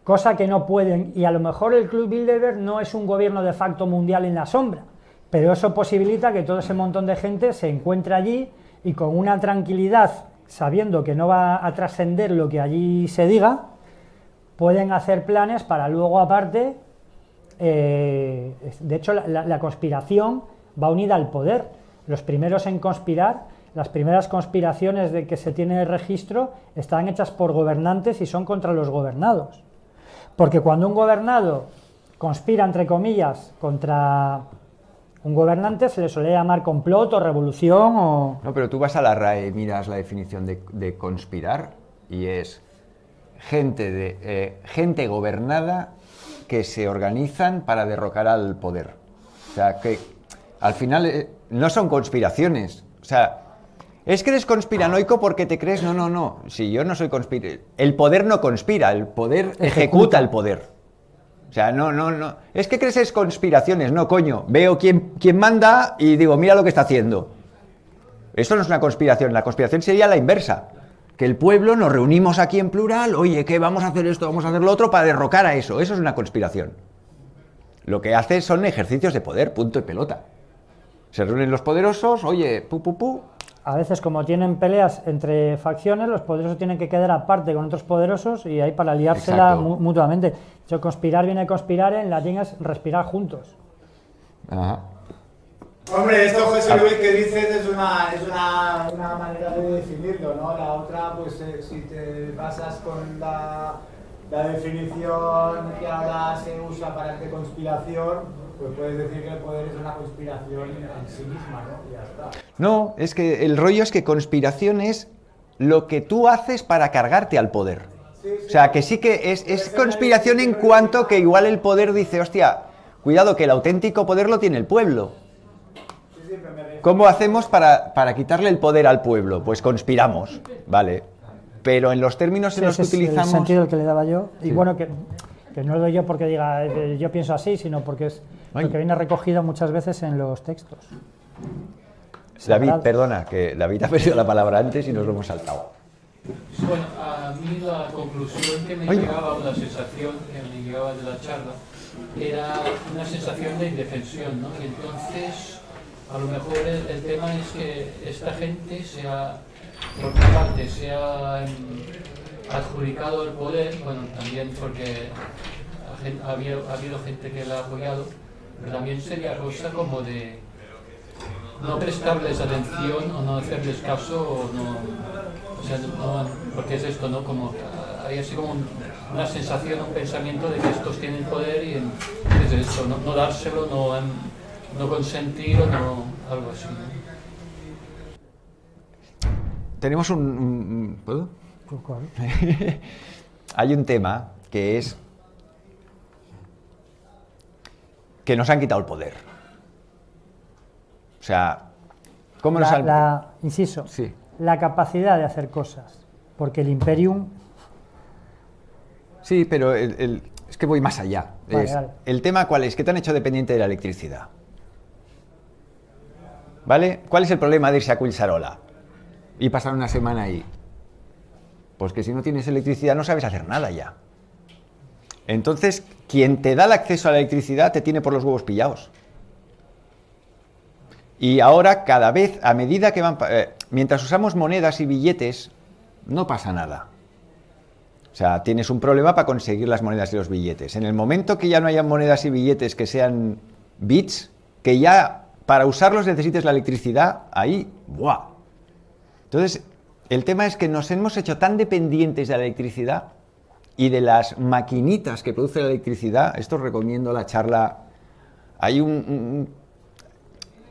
Cosa que no pueden, y a lo mejor el Club Bilderberg no es un gobierno de facto mundial en la sombra, pero eso posibilita que todo ese montón de gente se encuentre allí y con una tranquilidad, sabiendo que no va a trascender lo que allí se diga, pueden hacer planes para luego aparte, de hecho la conspiración va unida al poder. Los primeros en conspirar, las primeras conspiraciones de que se tiene registro están hechas por gobernantes y son contra los gobernados. Porque cuando un gobernado conspira, entre comillas, contra un gobernante, se le suele llamar complot o revolución o... No, pero tú vas a la RAE, miras la definición de conspirar y es gente gobernada que se organizan para derrocar al poder. O sea, que al final no son conspiraciones. O sea, es que eres conspiranoico porque te crees... No. Si yo no soy conspiranoico... El poder no conspira, el poder ejecuta el poder. O sea, no. Es que crees es conspiraciones, no, coño. Veo quién manda y digo, mira lo que está haciendo. Eso no es una conspiración. La conspiración sería la inversa. Que el pueblo nos reunimos aquí en plural, oye, ¿qué? Vamos a hacer esto, vamos a hacer lo otro para derrocar a eso. Eso es una conspiración. Lo que hace son ejercicios de poder, punto y pelota. Se reúnen los poderosos, oye, A veces, como tienen peleas entre facciones, los poderosos tienen que quedar aparte con otros poderosos y ahí para liársela mutuamente. Yo, conspirar viene conspirar, en latín es respirar juntos. Ajá. Hombre, esto, José Luis, que dices es una manera de definirlo, ¿no? La otra, pues si te basas con la definición que ahora se usa para esta conspiración, pues puedes decir que el poder es una conspiración en sí misma, ¿no? Y ya está. No, es que el rollo es que conspiración es lo que tú haces para cargarte al poder. Sí, o sea, que sí que es conspiración en cuanto que igual el poder dice, hostia, cuidado que el auténtico poder lo tiene el pueblo. ¿Cómo hacemos para quitarle el poder al pueblo? Pues conspiramos, ¿vale? pero en los términos en los que utilizamos... el sentido que le daba yo. Y Sí. bueno, que no lo doy yo porque diga yo pienso así, sino porque es lo que viene recogido muchas veces en los textos. David, perdona, que David ha perdido la palabra antes y nos lo hemos saltado. Bueno, a mí la conclusión que me llegaba, o la sensación que me llegaba de la charla, era una sensación de indefensión, ¿no? Y entonces, a lo mejor el tema es que esta gente por una parte, se ha adjudicado el poder, bueno, también porque ha habido gente que la ha apoyado, pero también sería cosa como de no prestarles atención o no hacerles caso o sea, porque es esto, ¿no? Como hay así como una sensación, un pensamiento de que estos tienen poder y es esto, no dárselo, no consentir o no, algo así, ¿no? Tenemos ¿puedo? Hay un tema que es que nos han quitado el poder. O sea, ¿cómo nos han...? Inciso, sí. La capacidad de hacer cosas, porque el Imperium... Sí, pero es que voy más allá. Vale. El tema, ¿cuál es? Que te han hecho dependiente de la electricidad. ¿Vale? ¿Cuál es el problema de irse a Collserola y pasar una semana ahí? Pues que si no tienes electricidad no sabes hacer nada ya. Entonces, quien te da el acceso a la electricidad te tiene por los huevos pillados. Y ahora, cada vez, a medida que van... mientras usamos monedas y billetes, no pasa nada. O sea, tienes un problema para conseguir las monedas y los billetes. En el momento que ya no haya monedas y billetes que sean bits, que ya para usarlos necesites la electricidad, ahí, ¡buah! Entonces, el tema es que nos hemos hecho tan dependientes de la electricidad y de las maquinitas que produce la electricidad. Esto os recomiendo la charla. Hay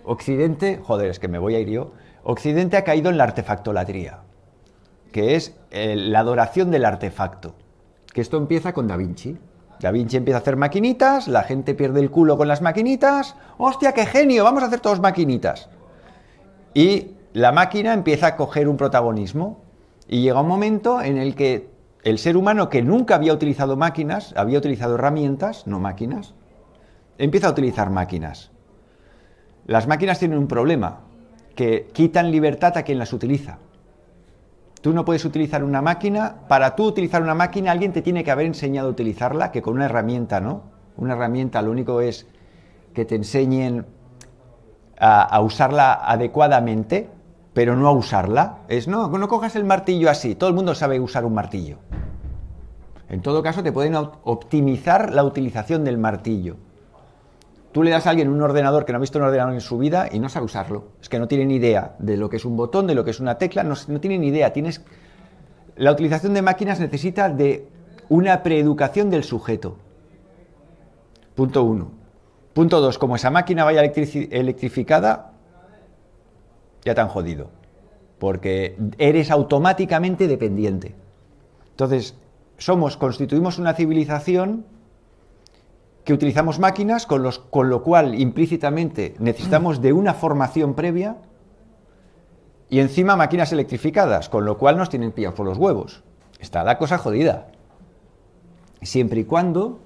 Occidente, joder, es que me voy a ir yo. Occidente ha caído en la artefactolatría, que es la adoración del artefacto. Que esto empieza con Da Vinci. Da Vinci empieza a hacer maquinitas, la gente pierde el culo con las maquinitas. ¡Hostia, qué genio! Vamos a hacer todos maquinitas. Y la máquina empieza a coger un protagonismo. Y llega un momento en el que el ser humano, que nunca había utilizado máquinas, había utilizado herramientas, no máquinas, empieza a utilizar máquinas. Las máquinas tienen un problema, que quitan libertad a quien las utiliza. Tú no puedes utilizar una máquina. Para tú utilizar una máquina, alguien te tiene que haber enseñado a utilizarla, que con una herramienta no. Una herramienta lo único es que te enseñen a usarla adecuadamente, pero no a usarla. No cojas el martillo así. Todo el mundo sabe usar un martillo. En todo caso, te pueden optimizar la utilización del martillo. Tú le das a alguien un ordenador que no ha visto un ordenador en su vida y no sabe usarlo. Es que no tiene ni idea de lo que es un botón, de lo que es una tecla, no tiene ni idea. La utilización de máquinas necesita de una preeducación del sujeto. Punto 1. Punto 2. Como esa máquina vaya electrificada, ya te han jodido. Porque eres automáticamente dependiente. Entonces, constituimos una civilización que utilizamos máquinas, con lo cual implícitamente necesitamos de una formación previa y encima máquinas electrificadas, con lo cual nos tienen pillados por los huevos. Está la cosa jodida. Siempre y cuando...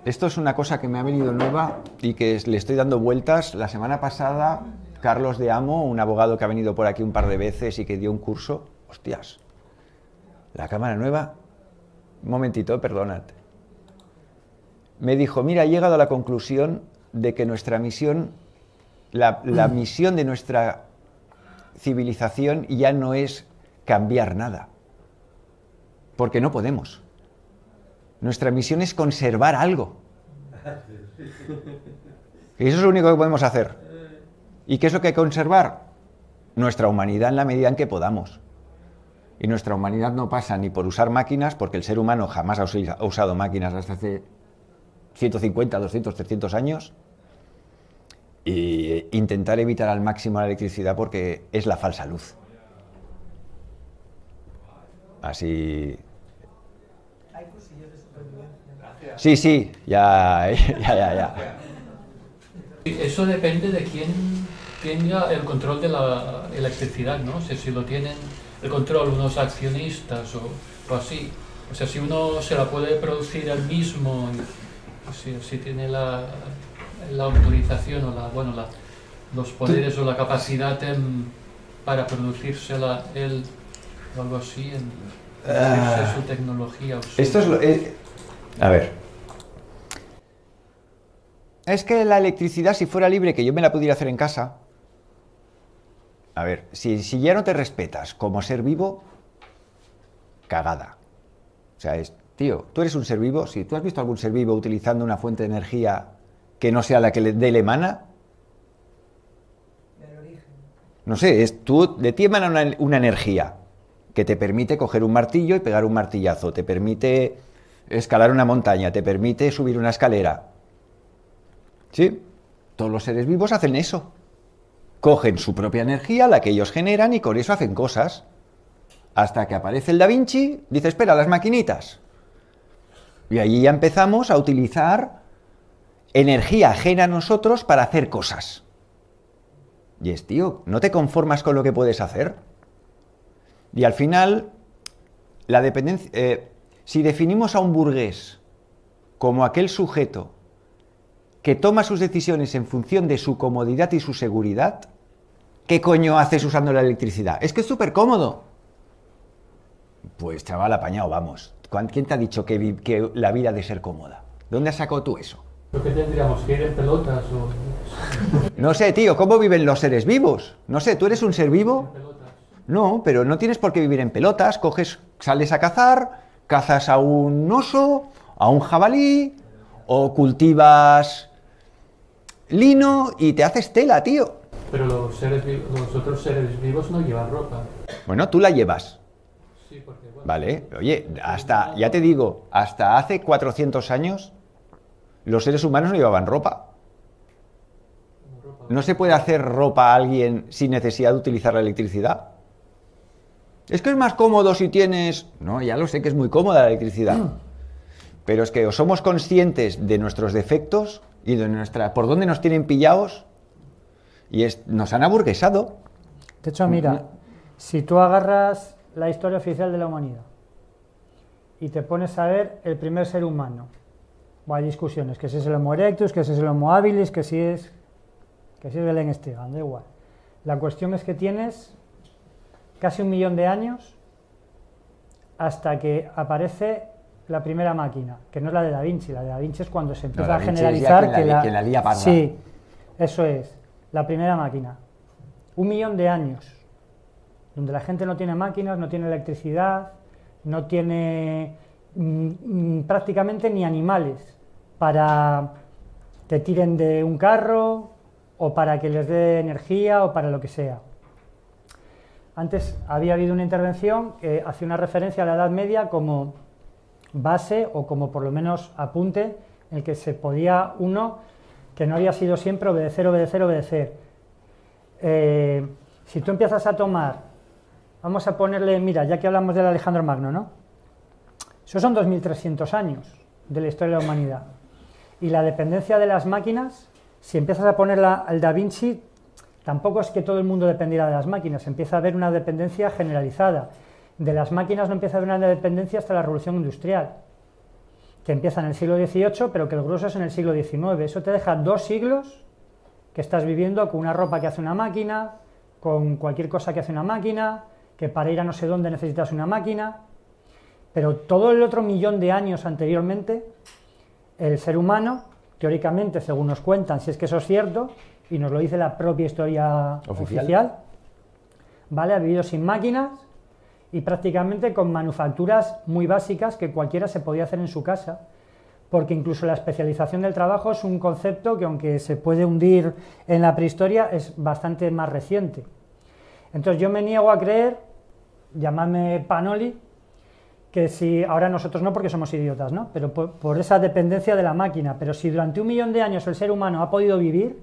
Esto es una cosa que me ha venido nueva y que le estoy dando vueltas. La semana pasada, Carlos de Amo, un abogado que ha venido por aquí un par de veces y que dio un curso... Hostias, la cámara nueva... Un momentito, perdonad. Me dijo, mira, he llegado a la conclusión de que nuestra misión, la misión de nuestra civilización ya no es cambiar nada, porque no podemos. Nuestra misión es conservar algo. Y eso es lo único que podemos hacer. ¿Y qué es lo que hay que conservar? Nuestra humanidad en la medida en que podamos. Y nuestra humanidad no pasa ni por usar máquinas, porque el ser humano jamás ha usado máquinas hasta hace 150, 200, 300 años, e intentar evitar al máximo la electricidad porque es la falsa luz. Así... Hay cursillos de supervivencia. Sí, ya. Eso depende de quién tenga el control de la electricidad, ¿no? Si lo tienen el control unos accionistas o así. O sea, si uno se la puede producir él mismo, si tiene la autorización o los poderes o la capacidad para producírsela él o algo así, su tecnología. Esto es a ver. Es que la electricidad, si fuera libre, que yo me la pudiera hacer en casa. A ver, si ya no te respetas como ser vivo, cagada. O sea, tío, tú eres un ser vivo. Si tú has visto algún ser vivo utilizando una fuente de energía que no sea la que de él emana, no sé, de ti emana una energía que te permite coger un martillo y pegar un martillazo, te permite escalar una montaña, te permite subir una escalera. ¿Sí? Todos los seres vivos hacen eso. Cogen su propia energía, la que ellos generan, y con eso hacen cosas. Hasta que aparece el Da Vinci, dice, espera, las maquinitas. Y allí ya empezamos a utilizar energía ajena a nosotros para hacer cosas. Y es, tío, ¿no te conformas con lo que puedes hacer? Y al final, la dependencia... si definimos a un burgués como aquel sujeto que toma sus decisiones en función de su comodidad y su seguridad, ¿qué coño haces usando la electricidad? Es que es súper cómodo. Pues chaval, apañado, vamos. ¿Quién te ha dicho que la vida ha de ser cómoda? ¿Dónde has sacado tú eso? ¿Pero qué tendríamos que ir en pelotas o...? No sé, tío, ¿cómo viven los seres vivos? No sé, ¿tú eres un ser vivo? No, pero no tienes por qué vivir en pelotas. Sales a cazar, cazas a un oso, a un jabalí, o cultivas lino y te haces tela, tío. Pero los otros seres vivos no llevan ropa. Bueno, tú la llevas. Sí, porque... Bueno, vale, oye, ya te digo, hasta hace 400 años los seres humanos no llevaban ropa. No se puede hacer ropa a alguien sin necesidad de utilizar la electricidad. Es que es más cómodo si tienes... No, ya lo sé que es muy cómoda la electricidad. Pero es que o somos conscientes de nuestros defectos y de por dónde nos tienen pillados y nos han aburguesado. De hecho, mira, si tú agarras la historia oficial de la humanidad y te pones a ver el primer ser humano, hay discusiones, que si es el Homo erectus, que si es el Homo habilis, que si es Belén Esteban, da igual. La cuestión es que tienes casi 1 millón de años hasta que aparece la primera máquina, que no es la de Da Vinci. La de Da Vinci es cuando se empieza a generalizar que la lía parda. Sí, eso es, la primera máquina. 1 millón de años, donde la gente no tiene máquinas, no tiene electricidad, no tiene prácticamente ni animales para que tiren de un carro o para que les dé energía o para lo que sea. Antes había habido una intervención que hacía una referencia a la Edad Media como base o como por lo menos apunte en el que se podía uno, que no había sido siempre obedecer, obedecer, obedecer. Si tú empiezas a tomar, vamos a ponerle, mira, ya que hablamos del Alejandro Magno, ¿no? Esos son 2300 años de la historia de la humanidad. Y la dependencia de las máquinas, si empiezas a ponerla al Da Vinci, tampoco es que todo el mundo dependiera de las máquinas, empieza a haber una dependencia generalizada. De las máquinas no empieza a haber una dependencia hasta la Revolución Industrial, que empieza en el siglo XVIII, pero que el grueso es en el siglo XIX. Eso te deja 2 siglos que estás viviendo con una ropa que hace una máquina, con cualquier cosa que hace una máquina, que para ir a no sé dónde necesitas una máquina, pero todo el otro 1 millón de años anteriormente, el ser humano, teóricamente, según nos cuentan, si es que eso es cierto, y nos lo dice la propia historia oficial, ¿vale? Ha vivido sin máquinas y prácticamente con manufacturas muy básicas que cualquiera se podía hacer en su casa, porque incluso la especialización del trabajo es un concepto que, aunque se puede hundir en la prehistoria, es bastante más reciente. Entonces yo me niego a creer, llamadme Panoli, que si, ahora nosotros no porque somos idiotas, ¿no? Pero por esa dependencia de la máquina, pero si durante 1 millón de años el ser humano ha podido vivir,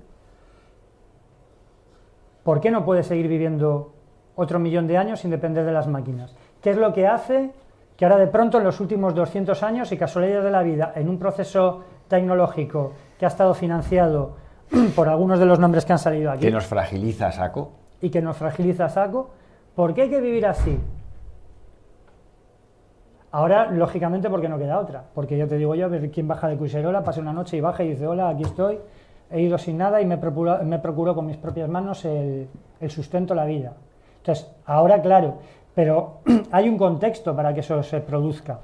¿por qué no puede seguir viviendo otro 1 millón de años sin depender de las máquinas? ¿Qué es lo que hace que ahora de pronto en los últimos 200 años y casualidades de la vida, en un proceso tecnológico que ha estado financiado por algunos de los nombres que han salido aquí, que nos fragiliza a saco, y que nos fragiliza a saco, ¿Por qué hay que vivir así? Ahora, lógicamente, porque no queda otra. Porque yo te digo yo, a ver quién baja de Cuiserola, pasa una noche y baja y dice, hola, aquí estoy, he ido sin nada y me procuro con mis propias manos el sustento, la vida. Entonces, ahora, claro, pero hay un contexto para que eso se produzca.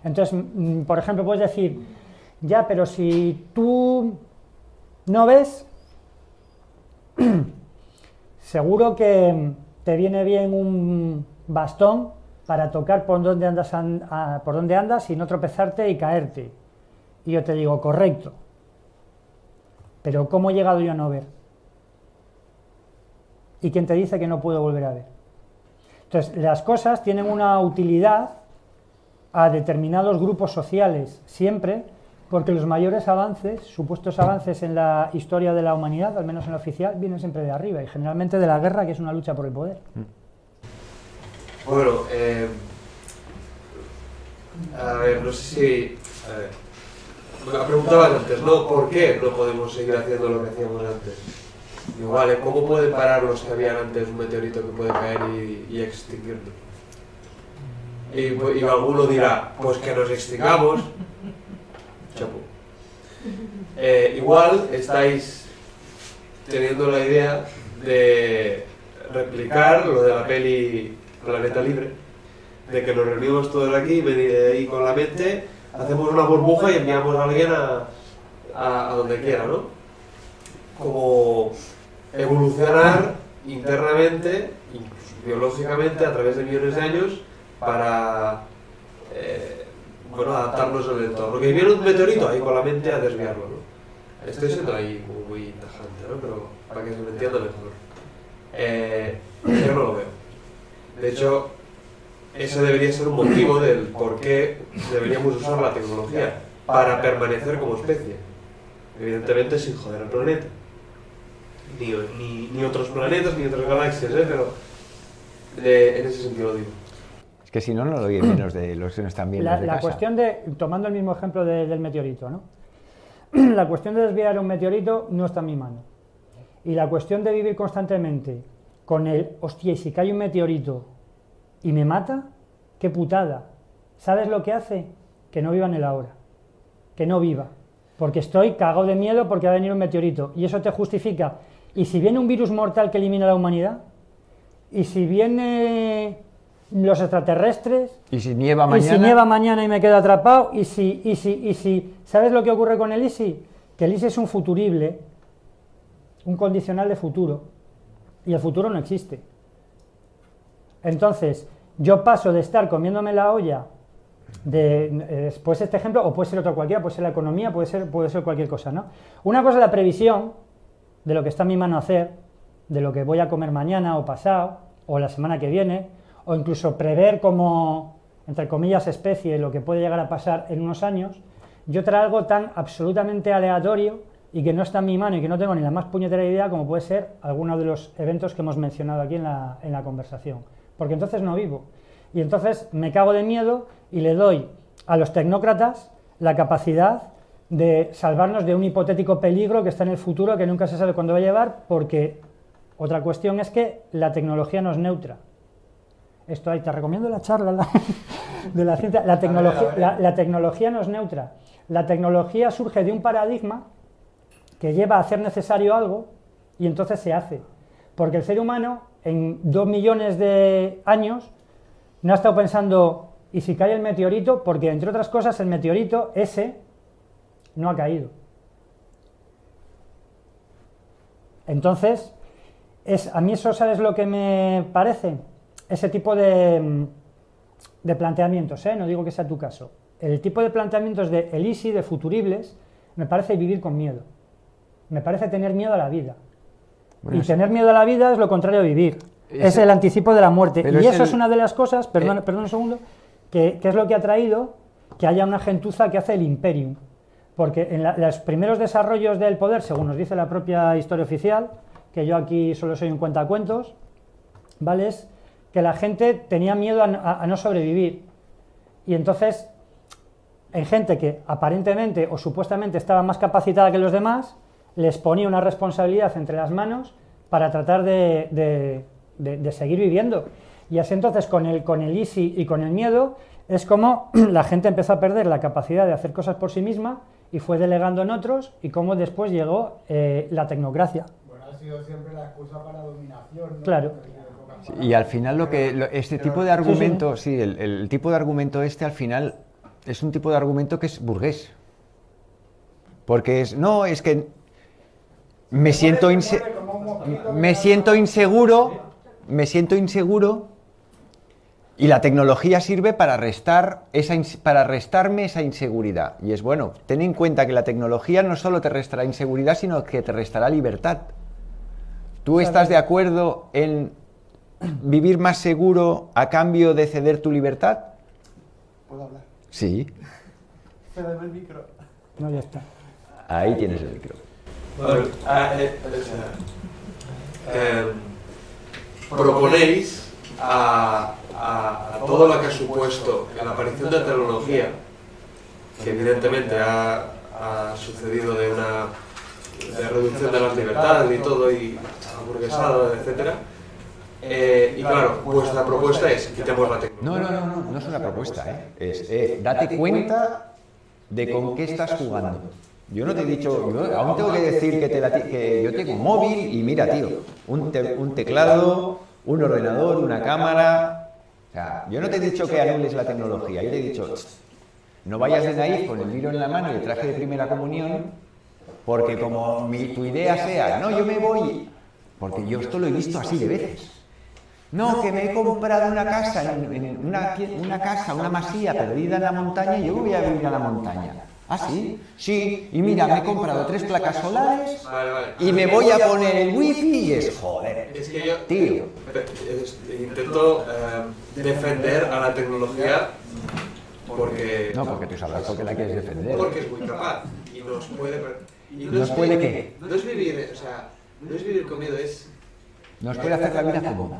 Entonces, por ejemplo, puedes decir, ya, pero si tú no ves, seguro que te viene bien un bastón para tocar por donde andas y no tropezarte y caerte. Y yo te digo, correcto. Pero ¿cómo he llegado yo a no ver? ¿Y quién te dice que no puedo volver a ver? Entonces, las cosas tienen una utilidad a determinados grupos sociales, siempre, porque los mayores avances, supuestos avances en la historia de la humanidad, al menos en la oficial, vienen siempre de arriba, y generalmente de la guerra, que es una lucha por el poder. Bueno, a ver, no sé si... me preguntabas antes, ¿no? ¿Por qué no podemos seguir haciendo lo que hacíamos antes? Digo, vale, ¿cómo pueden parar los que habían antes un meteorito que puede caer y extinguirlo? Y alguno dirá, pues que nos extingamos. Chapo. Igual estáis teniendo la idea de replicar lo de la peli Planeta Libre, de que nos reunimos todos aquí y con la mente hacemos una burbuja y enviamos a alguien a donde quiera, ¿no? Como evolucionar internamente, incluso biológicamente, a través de millones de años, para bueno, adaptarnos al entorno. Que viene un meteorito ahí con la mente a desviarlo, ¿no? Estoy siendo ahí muy tajante, ¿no? Pero para que se me entienda mejor. Yo no lo veo. De hecho, ese debería ser un motivo del por qué deberíamos usar la tecnología para permanecer como especie. Evidentemente sin joder al planeta. Ni otros planetas, ni otras galaxias, pero en ese sentido digo. Es que si no, no lo oyen menos de los que no están bien. La cuestión de, tomando el mismo ejemplo del meteorito, ¿no? La cuestión de desviar un meteorito no está en mi mano. Y la cuestión de vivir constantemente con el, hostia, y si cae un meteorito y me mata, qué putada. ¿Sabes lo que hace? Que no viva en el ahora. Que no viva. Porque estoy cagado de miedo porque va a venir un meteorito. Y eso te justifica. ¿Y si viene un virus mortal que elimina a la humanidad? ¿Y si viene los extraterrestres? ¿Y si nieva mañana? ¿Y si nieva mañana y me quedo atrapado? ¿Y si? ¿Sabes lo que ocurre con el ISI? Que el ISI es un futurible, un condicional de futuro. Y el futuro no existe. Entonces, yo paso de estar comiéndome la olla puede ser este ejemplo, o puede ser otro cualquiera, puede ser la economía, puede ser cualquier cosa, ¿no? Una cosa es la previsión de lo que está en mi mano hacer, de lo que voy a comer mañana o pasado, o la semana que viene, o incluso prever como, entre comillas, especie, lo que puede llegar a pasar en unos años. Y otra algo tan absolutamente aleatorio y que no está en mi mano y que no tengo ni la más puñetera idea como puede ser alguno de los eventos que hemos mencionado aquí en la conversación. Porque entonces no vivo. Y entonces me cago de miedo y le doy a los tecnócratas la capacidad de salvarnos de un hipotético peligro que está en el futuro, que nunca se sabe cuándo va a llevar, porque otra cuestión es que la tecnología no es neutra. Esto ahí te recomiendo la charla de la ciencia. La tecnología no es neutra. La tecnología surge de un paradigma que lleva a hacer necesario algo y entonces se hace. Porque el ser humano, en 2 millones de años, no ha estado pensando, ¿y si cae el meteorito? Porque, entre otras cosas, el meteorito ese no ha caído. Entonces, a mí eso, ¿sabes lo que me parece? Ese tipo de planteamientos, no digo que sea tu caso. El tipo de planteamientos de el ISI, de futuribles, me parece vivir con miedo. Me parece tener miedo a la vida. Bueno, y tener miedo a la vida es lo contrario a vivir. Es el anticipo de la muerte. Y eso es una de las cosas, perdón un segundo, que es lo que ha traído que haya una gentuza que hace el Imperium. Porque en los primeros desarrollos del poder, según nos dice la propia historia oficial, que yo aquí solo soy un cuentacuentos, ¿vale? Es que la gente tenía miedo a no sobrevivir. Y entonces, en gente que aparentemente o supuestamente estaba más capacitada que los demás, les ponía una responsabilidad entre las manos para tratar de de seguir viviendo. Y así entonces con el easy y con el miedo es como la gente empezó a perder la capacidad de hacer cosas por sí misma y fue delegando en otros, y cómo después llegó la tecnocracia. Bueno, ha sido siempre la excusa para dominación, ¿no? Claro. Y al final este tipo de argumento, sí, el tipo de argumento al final es un tipo de argumento que es burgués. Porque es que me siento inseguro y la tecnología sirve para restarme esa inseguridad. Y es bueno, ten en cuenta que la tecnología no solo te restará inseguridad, sino que te restará libertad. ¿Tú estás de acuerdo en vivir más seguro a cambio de ceder tu libertad? ¿Puedo hablar? Sí. Cédeme el micro. No, ya está. Ahí tienes el micro. Bueno, proponéis a todo lo que ha supuesto la aparición de tecnología, que evidentemente ha sucedido de reducción de las libertades y todo, y aburguesado, etcétera. Y claro, vuestra propuesta es quitemos la tecnología. No es una propuesta, es date cuenta de con qué estás jugando. Yo no te he dicho, yo aún tengo que decir que yo tengo un móvil y mira, tío, un teclado, un ordenador, una cámara. O sea, yo no te he dicho que anules la tecnología, yo te he dicho, no vayas de naif con el libro en la mano y el traje de primera comunión, porque como tu idea sea, no, yo me voy, porque yo esto lo he visto así de veces. No, que me he comprado una casa, una masía perdida en la montaña y yo voy a vivir a la montaña. ¿Ah, sí? Sí, y mira, me he comprado 3 placas solares y me voy a poner el wifi y es joder. Es que yo, tío, intento defender a la tecnología porque... No, porque tú sabrás por qué la quieres defender. Porque es muy capaz y nos puede... ¿Nos puede qué? No es vivir, o sea, no es vivir con miedo, es... Nos puede hacer la vida cómoda.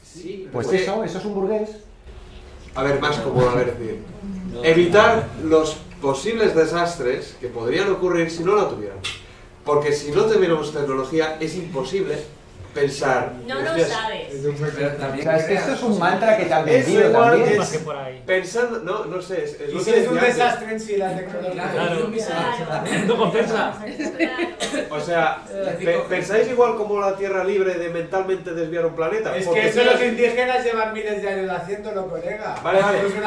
Sí, pues eso es un burgués. A ver, más cómodo, a ver, decir. Evitar los posibles desastres que podrían ocurrir si no la tuvieran. Porque si no tuviéramos tecnología es imposible pensar... No lo sabes. O sea, es que esto es un mantra que te han vendido también. Pensando, no sé, es y si es un desastre en sí la tecnología. Claro. No compensa. O sea, ¿pensáis igual como la Tierra libre de mentalmente desviar un planeta? Es que eso los indígenas llevan miles de años haciéndolo, colega. Vale.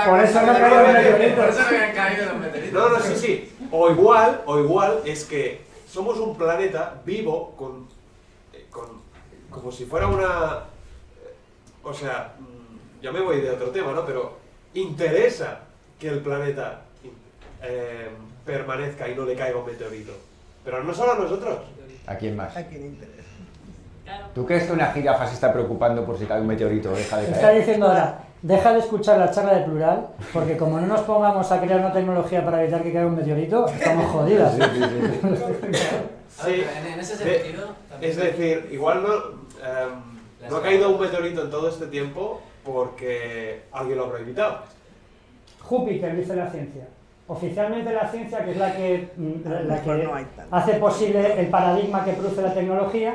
Por eso no caído los meteoritos. Por eso no habían caído los meteoritos. No, sí. O igual es que somos un planeta vivo como si fuera una... O sea, ya me voy de otro tema, ¿no? Pero interesa que el planeta permanezca y no le caiga un meteorito. Pero no solo a nosotros. ¿A quién más? ¿A quién interesa? ¿Tú crees que una jirafa se está preocupando por si cae un meteorito o deja de caer? Está diciendo ahora, deja de escuchar la charla de plural, porque como no nos pongamos a crear una tecnología para evitar que caiga un meteorito, estamos jodidas. Sí, en ese sentido... Es decir, igual no ha caído un meteorito en todo este tiempo porque alguien lo habrá evitado. Júpiter, dice la ciencia. Oficialmente la ciencia, que es la que hace posible el paradigma que produce la tecnología,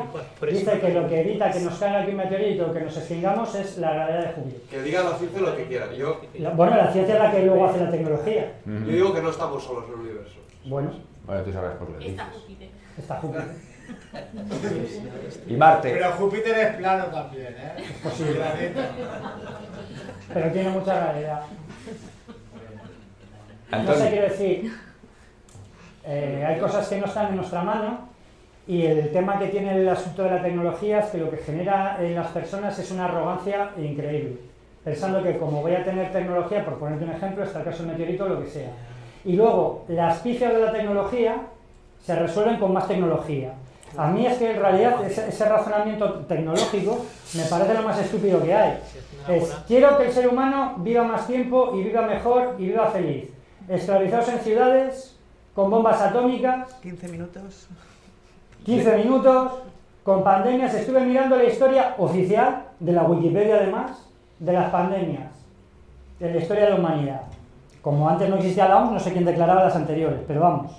dice que lo que evita que nos caiga aquí un meteorito o que nos extingamos es la gravedad de Júpiter. Que diga la ciencia lo que quiera. Bueno, la ciencia es la que luego hace la tecnología. Yo digo que no estamos solos en el universo. Bueno, tú sabes por qué. Está Júpiter. Y Marte. Pero Júpiter es plano también, ¿eh? Es posible. Pero tiene mucha gravedad. No sé, quiero decir, hay cosas que no están en nuestra mano y el tema que tiene el asunto de la tecnología es que lo que genera en las personas es una arrogancia increíble, pensando que como voy a tener tecnología, por ponerte un ejemplo, está el caso del meteorito o lo que sea, y luego las picias de la tecnología se resuelven con más tecnología. A mí es que en realidad ese razonamiento tecnológico me parece lo más estúpido que hay. Quiero que el ser humano viva más tiempo y viva mejor y viva feliz. Esclavizados en ciudades, con bombas atómicas. 15 minutos. 15 minutos, con pandemias. Estuve mirando la historia oficial, de la Wikipedia además, de las pandemias, de la historia de la humanidad. Como antes no existía la OMS, no sé quién declaraba las anteriores, pero vamos.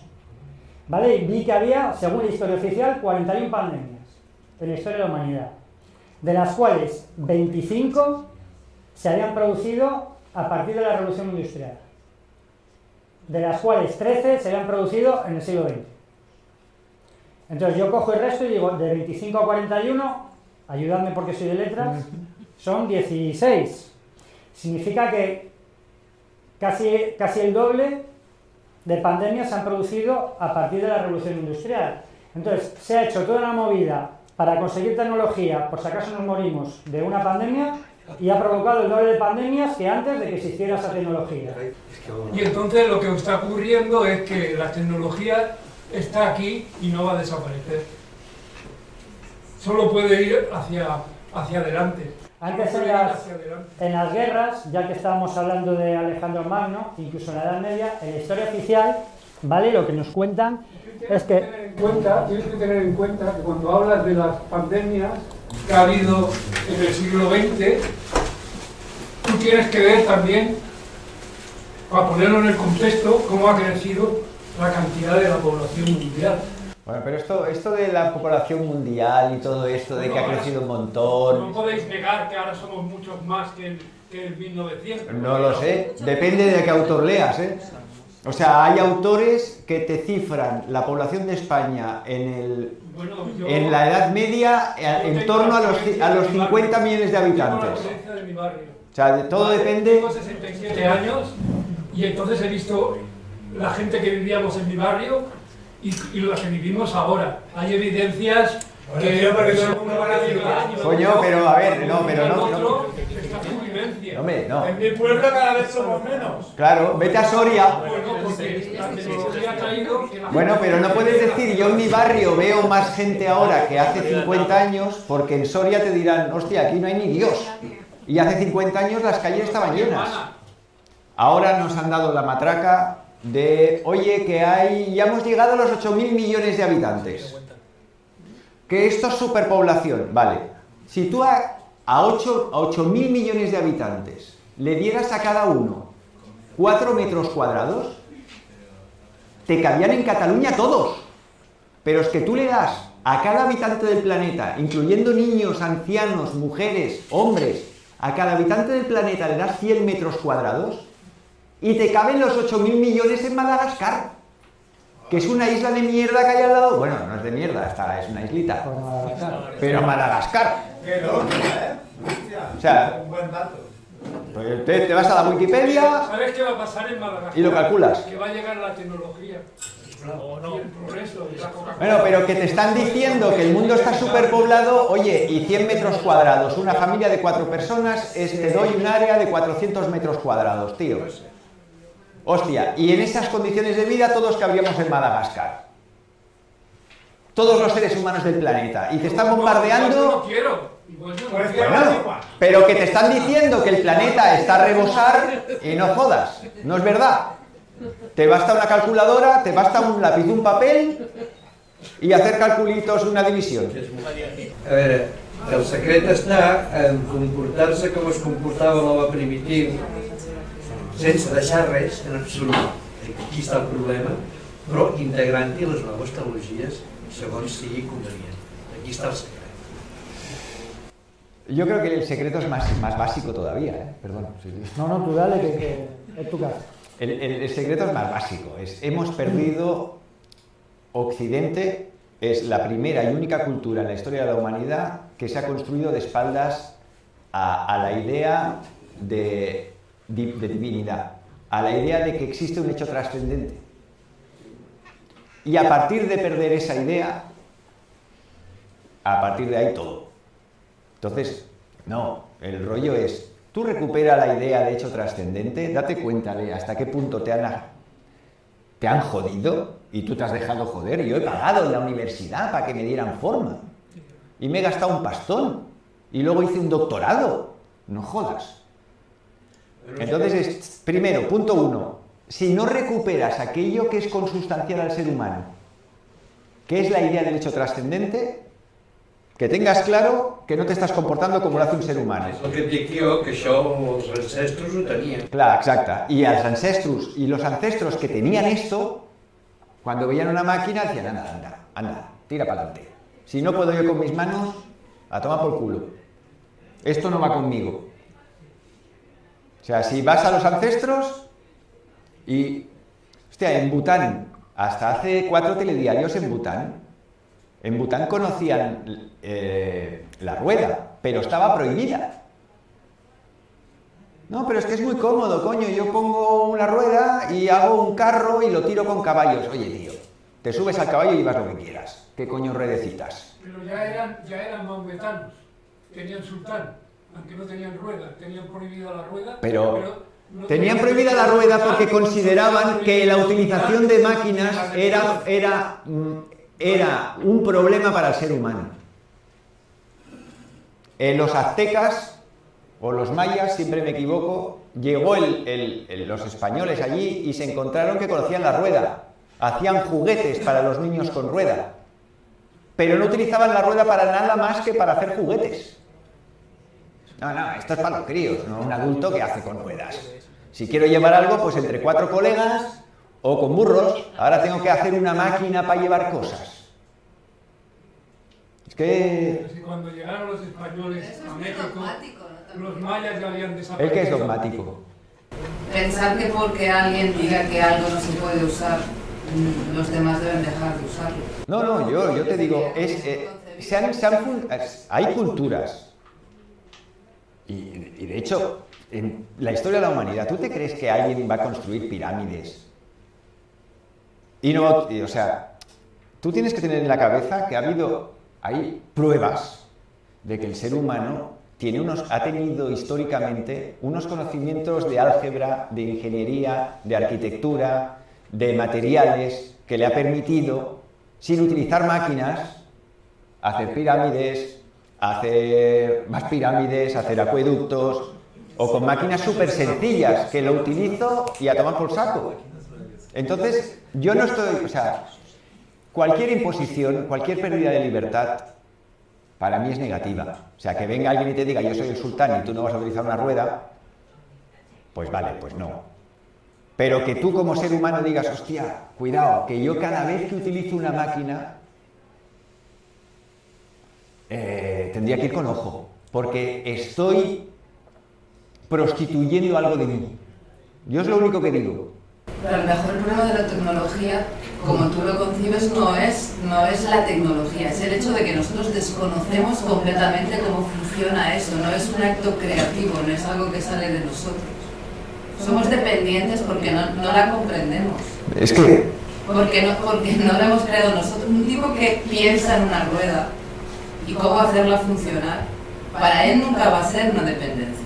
¿Vale? Y vi que había, según la historia oficial, 41 pandemias en la historia de la humanidad. de las cuales 25 se habían producido a partir de la Revolución Industrial, de las cuales 13 se habían producido en el siglo XX. Entonces yo cojo el resto y digo, de 25 a 41, ayudadme porque soy de letras, son 16. Significa que casi el doble de pandemias se han producido a partir de la Revolución Industrial. Entonces se ha hecho toda una movida para conseguir tecnología, por si acaso nos morimos de una pandemia, y ha provocado el doble de pandemias que antes de que existiera esa tecnología. Y entonces lo que está ocurriendo es que la tecnología está aquí y no va a desaparecer. Solo puede ir hacia adelante. Antes en las guerras, ya que estábamos hablando de Alejandro Magno, incluso en la Edad Media, en la historia oficial, ¿vale? Lo que nos cuentan es que... Tienes que tener en cuenta que cuando hablas de las pandemias que ha habido en el siglo XX, tú tienes que ver también, para ponerlo en el contexto, cómo ha crecido la cantidad de la población mundial. Bueno, pero esto de la población mundial y todo esto de que ha crecido un montón... No podéis negar que ahora somos muchos más que en 1900. No lo sé, depende de qué autor leas, ¿eh? O sea, hay autores que te cifran la población de España en la Edad Media en torno a los 50 millones de habitantes. O sea, todo depende... Tengo 67 años y entonces he visto la gente que vivíamos en mi barrio y la que vivimos ahora. Hay evidencias que... Coño, pero a ver, no. Hombre, no. En mi pueblo cada vez somos menos. Claro, vete a Soria. Bueno, pero no puedes decir, yo en mi barrio veo más gente ahora que hace 50 años, porque en Soria te dirán, hostia, aquí no hay ni Dios. Y hace 50 años las calles estaban llenas. Ahora nos han dado la matraca de, oye, que ya hemos llegado a los 8.000 millones de habitantes. Que esto es superpoblación, vale. Si tú a 8.000 millones de habitantes le dieras a cada uno 4 metros cuadrados, te cabían en Cataluña todos. Pero es que tú le das a cada habitante del planeta, incluyendo niños, ancianos, mujeres, hombres, a cada habitante del planeta le das 100 metros cuadrados y te caben los 8.000 millones en Madagascar, que es una isla de mierda que hay al lado. Bueno, no es de mierda, es una islita. Pero Madagascar. Qué loco, O sea, un buen dato. Pues te vas a la Wikipedia. ¿Sabes qué va a pasar en Madagascar? Y lo calculas. Que va a llegar la tecnología. Y el progreso y la Coca-Cola. Bueno, pero que te están diciendo que el mundo está superpoblado, oye, y 100 metros cuadrados, una familia de 4 personas, te doy un área de 400 metros cuadrados, tío. Hostia, y en esas condiciones de vida todos cabríamos en Madagascar. Todos los seres humanos del planeta. Y te están bombardeando... Bueno, pero que te están diciendo que el planeta está a rebosar y no jodas. No es verdad. Te basta una calculadora, te basta un lápiz, un papel y hacer calculitos, una división. A veure, el secret està en comportar-se com es comportava l'home primitiu, sense deixar res en absolut. Aquí està el problema, però integrant-hi les noves tecnologies segons sigui convenient. Aquí està el secret. Yo creo que el secreto es más básico todavía, ¿eh? Perdón. Sí. No, tú dale, que es tu casa. El secreto es más básico. Hemos perdido... Occidente es la primera y única cultura en la historia de la humanidad que se ha construido de espaldas a la idea de divinidad, a la idea de que existe un hecho trascendente. Y a partir de perder esa idea, a partir de ahí todo. Entonces, no, el rollo es, tú recupera la idea de hecho trascendente, date cuenta de hasta qué punto te han jodido y tú te has dejado joder. Yo he pagado en la universidad para que me dieran forma y me he gastado un pastón y luego hice un doctorado. No jodas. Entonces, primero, punto 1, si no recuperas aquello que es consustancial al ser humano, que es la idea del hecho trascendente, que tengas claro que no te estás comportando como lo hace un ser humano. És el que et dic jo, que això els ancestros ho tenien. Claro, exacto. Y los ancestros que tenían esto, cuando veían una máquina, decían, anda, tira para adelante. Si no puedo yo con mis manos, a tomar por culo. esto no va conmigo. O sea, si vas a los ancestros y... Hostia, en Bután, hasta hace 4 telediarios en Bután conocían la rueda, pero estaba prohibida. No, pero es que es muy cómodo, coño, yo pongo una rueda y hago un carro y lo tiro con caballos. Oye, tío, te subes al caballo y llevas lo que quieras. ¿Qué coño redecitas? Pero ya eran maometanos, tenían sultán, aunque no tenían rueda, tenían prohibida la rueda. Pero no tenían prohibida la rueda porque consideraban que la utilización de máquinas era un problema para el ser humano. Los aztecas o los mayas, siempre me equivoco, llegó los españoles allí y se encontraron que conocían la rueda. Hacían juguetes para los niños con rueda, pero no utilizaban la rueda para nada más que para hacer juguetes. No, esto es para los críos, no un adulto que hace con ruedas. Si quiero llevar algo, pues entre 4 colegas o con burros. Ahora tengo que hacer una máquina para llevar cosas. Es que... Pero si cuando llegaron los españoles a México, los mayas ya habían desaparecido. ¿El qué es dogmático? Pensar que porque alguien diga que algo no se puede usar, los demás deben dejar de usarlo. No, yo te digo, hay culturas, y de hecho, en la historia de la humanidad, ¿tú te crees que alguien va a construir pirámides? O sea, tú tienes que tener en la cabeza que hay pruebas de que el ser humano ha tenido históricamente unos conocimientos de álgebra, de ingeniería, de arquitectura, de materiales, que le ha permitido, sin utilizar máquinas, hacer pirámides, hacer más pirámides, hacer acueductos, o con máquinas súper sencillas, que lo utilizo y a tomar por saco. Entonces, yo no estoy... O sea, cualquier imposición, cualquier pérdida de libertad, para mí es negativa. O sea, que venga alguien y te diga, yo soy el sultán y tú no vas a utilizar una rueda, pues vale, pues no. Pero que tú como ser humano digas, hostia, cuidado, que yo cada vez que utilizo una máquina tendría que ir con ojo, porque estoy prostituyendo algo de mí. Yo es lo único que digo. Pero el mejor problema de la tecnología, como tú lo concibes, no es la tecnología, es el hecho de que nosotros desconocemos completamente cómo funciona eso, no es un acto creativo, no es algo que sale de nosotros. Somos dependientes porque no la comprendemos. Es que... Porque no la hemos creado nosotros. Un tipo que piensa en una rueda y cómo hacerla funcionar, para él nunca va a ser una dependencia.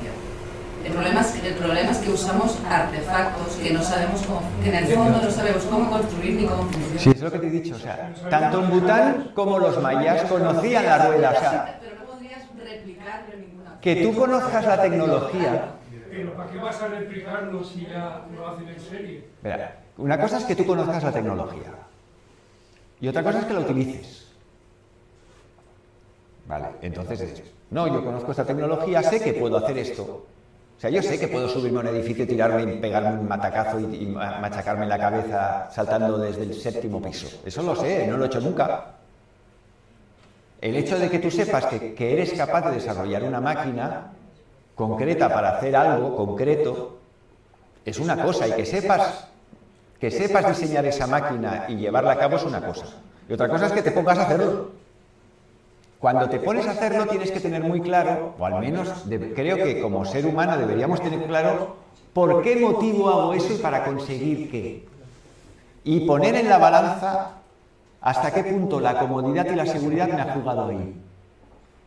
El problema es que usamos artefactos que no sabemos que en el fondo no sabemos cómo construir ni cómo funcionar. Sí, es lo que te he dicho, o sea, tanto en Bután como los mayas conocían la rueda, o sea, pero no podrías replicarlo en ninguna forma. que tú conozcas la tecnología. Pero ¿para qué vas a replicarlo si ya lo hacen en serie? Mira, una cosa es que tú conozcas la tecnología y otra cosa es que la utilices. Vale, entonces, no, yo conozco esta tecnología, sé que puedo hacer esto. O sea, yo sé que puedo subirme a un edificio, tirarme y pegarme un matacazo y machacarme en la cabeza saltando desde el 7º piso. Eso lo sé, no lo he hecho nunca. El hecho de que tú sepas que eres capaz de desarrollar una máquina concreta para hacer algo concreto es una cosa, y que sepas diseñar esa máquina y llevarla a cabo es una cosa. Y otra cosa es que te pongas a hacerlo. Cuando te pones a hacerlo tienes que tener muy claro, o al menos creo que como ser humano deberíamos tener claro, por qué motivo hago eso y para conseguir qué. Y poner en la balanza hasta qué punto la comodidad y la seguridad me ha jugado ahí.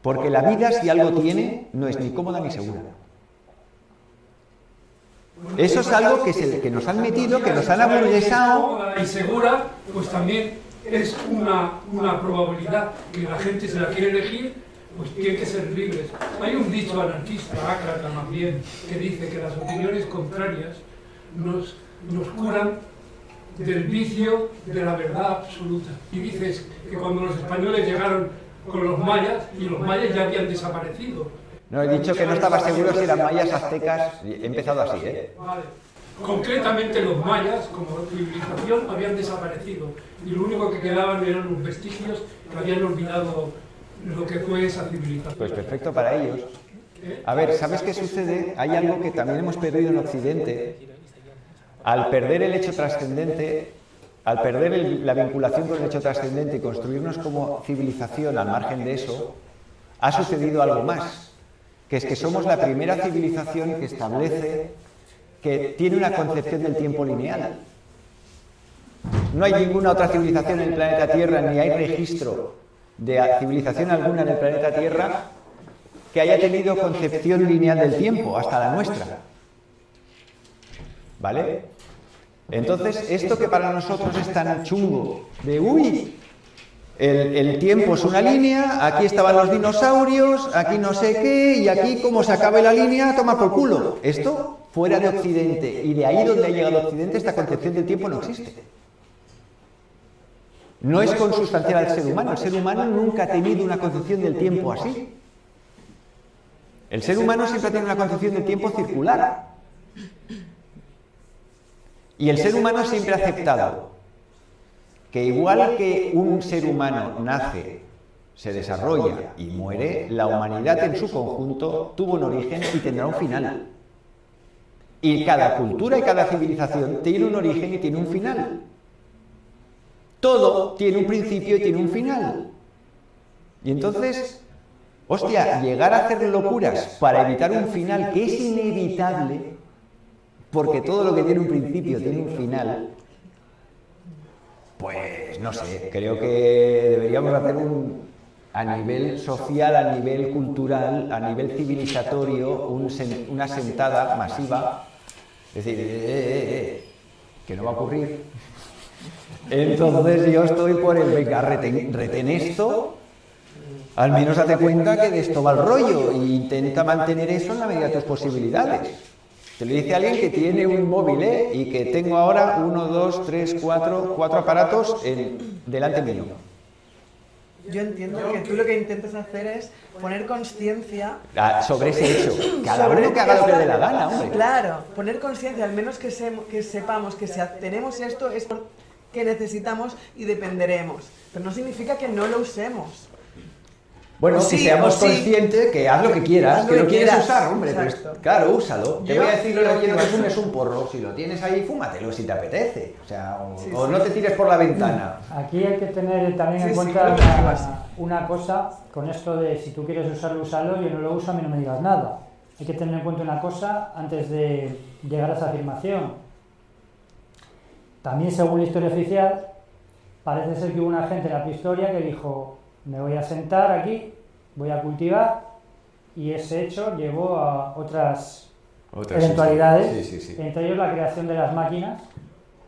Porque la vida, si algo tiene, no es ni cómoda ni segura. Eso es algo que nos han metido, que nos han aburguesado. Y segura, pues también es una probabilidad que la gente se la quiere elegir, pues tiene que ser libres. Hay un dicho anarquista, ácrata más bien, que dice que las opiniones contrarias nos curan del vicio de la verdad absoluta. Y dices que cuando los españoles llegaron con los mayas, y los mayas ya habían desaparecido. No, he dicho que no estaba seguro si eran mayas, aztecas, he empezado así, ¿eh? Vale. Concretamente los mayas, como civilización, habían desaparecido y lo único que quedaban eran los vestigios que habían olvidado lo que fue esa civilización. Pues perfecto para ellos. A ver, ¿sabes qué sucede? Hay algo que también hemos perdido en Occidente. Al perder el hecho trascendente, al perder la vinculación con el hecho trascendente y construirnos como civilización al margen de eso, ha sucedido algo más, que es que somos la primera civilización que establece, que tiene una concepción del tiempo lineal. No hay ninguna otra civilización en el planeta Tierra, ni hay registro de civilización alguna en el planeta Tierra que haya tenido concepción lineal del tiempo, hasta la nuestra. ¿Vale? Entonces, esto que para nosotros es tan chungo, de uy, el tiempo es una línea, aquí estaban los dinosaurios, aquí no sé qué, y aquí como se acabe la línea, toma por culo. Esto fuera de Occidente, y de ahí donde ha llegado Occidente, esta concepción del tiempo no existe. No es consustancial al ser humano. El ser humano nunca ha tenido una concepción del tiempo así. El ser humano siempre ha tenido una concepción del tiempo circular. Y el ser humano siempre ha aceptado que igual que un ser humano nace, se desarrolla y muere, la humanidad en su conjunto tuvo un origen y tendrá un final. Y cada cultura y cada civilización tiene un origen y tiene un final. Todo tiene un principio y tiene un final. Y entonces, hostia, llegar a hacer locuras para evitar un final que es inevitable, porque todo lo que tiene un principio tiene un final, pues no sé, creo que deberíamos hacer a nivel social, a nivel cultural, a nivel civilizatorio, una sentada masiva, es decir, que no va a ocurrir. Entonces yo estoy por el, venga, retén esto, al menos date cuenta que de esto va el rollo, e intenta mantener eso en la medida de tus posibilidades. Te lo dice alguien que tiene un móvil, y que tengo ahora 1, 2, 3, 4 aparatos delante mío. Yo entiendo que tú lo que intentas hacer es poner conciencia sobre ese hecho. Cada uno que haga lo que le dé la gana, hombre. Claro, poner conciencia, al menos que sepamos que si tenemos esto es que necesitamos y dependeremos. Pero no significa que no lo usemos. Bueno, que seamos conscientes, que haz lo que quieras, que lo quieres usar, hombre, pues, claro, úsalo. Te voy a decir lo que quiero que fumes un porro, si lo tienes ahí, fúmatelo si te apetece, o sea, o no te tires por la ventana. Aquí hay que tener también en cuenta una cosa, con esto de si tú quieres usarlo, úsalo, yo no lo uso, a mí no me digas nada. Hay que tener en cuenta una cosa antes de llegar a esa afirmación. También, según la historia oficial, parece ser que hubo una gente en la prehistoria que dijo: me voy a sentar aquí, voy a cultivar, y ese hecho llevó a otras eventualidades, entre ellos la creación de las máquinas,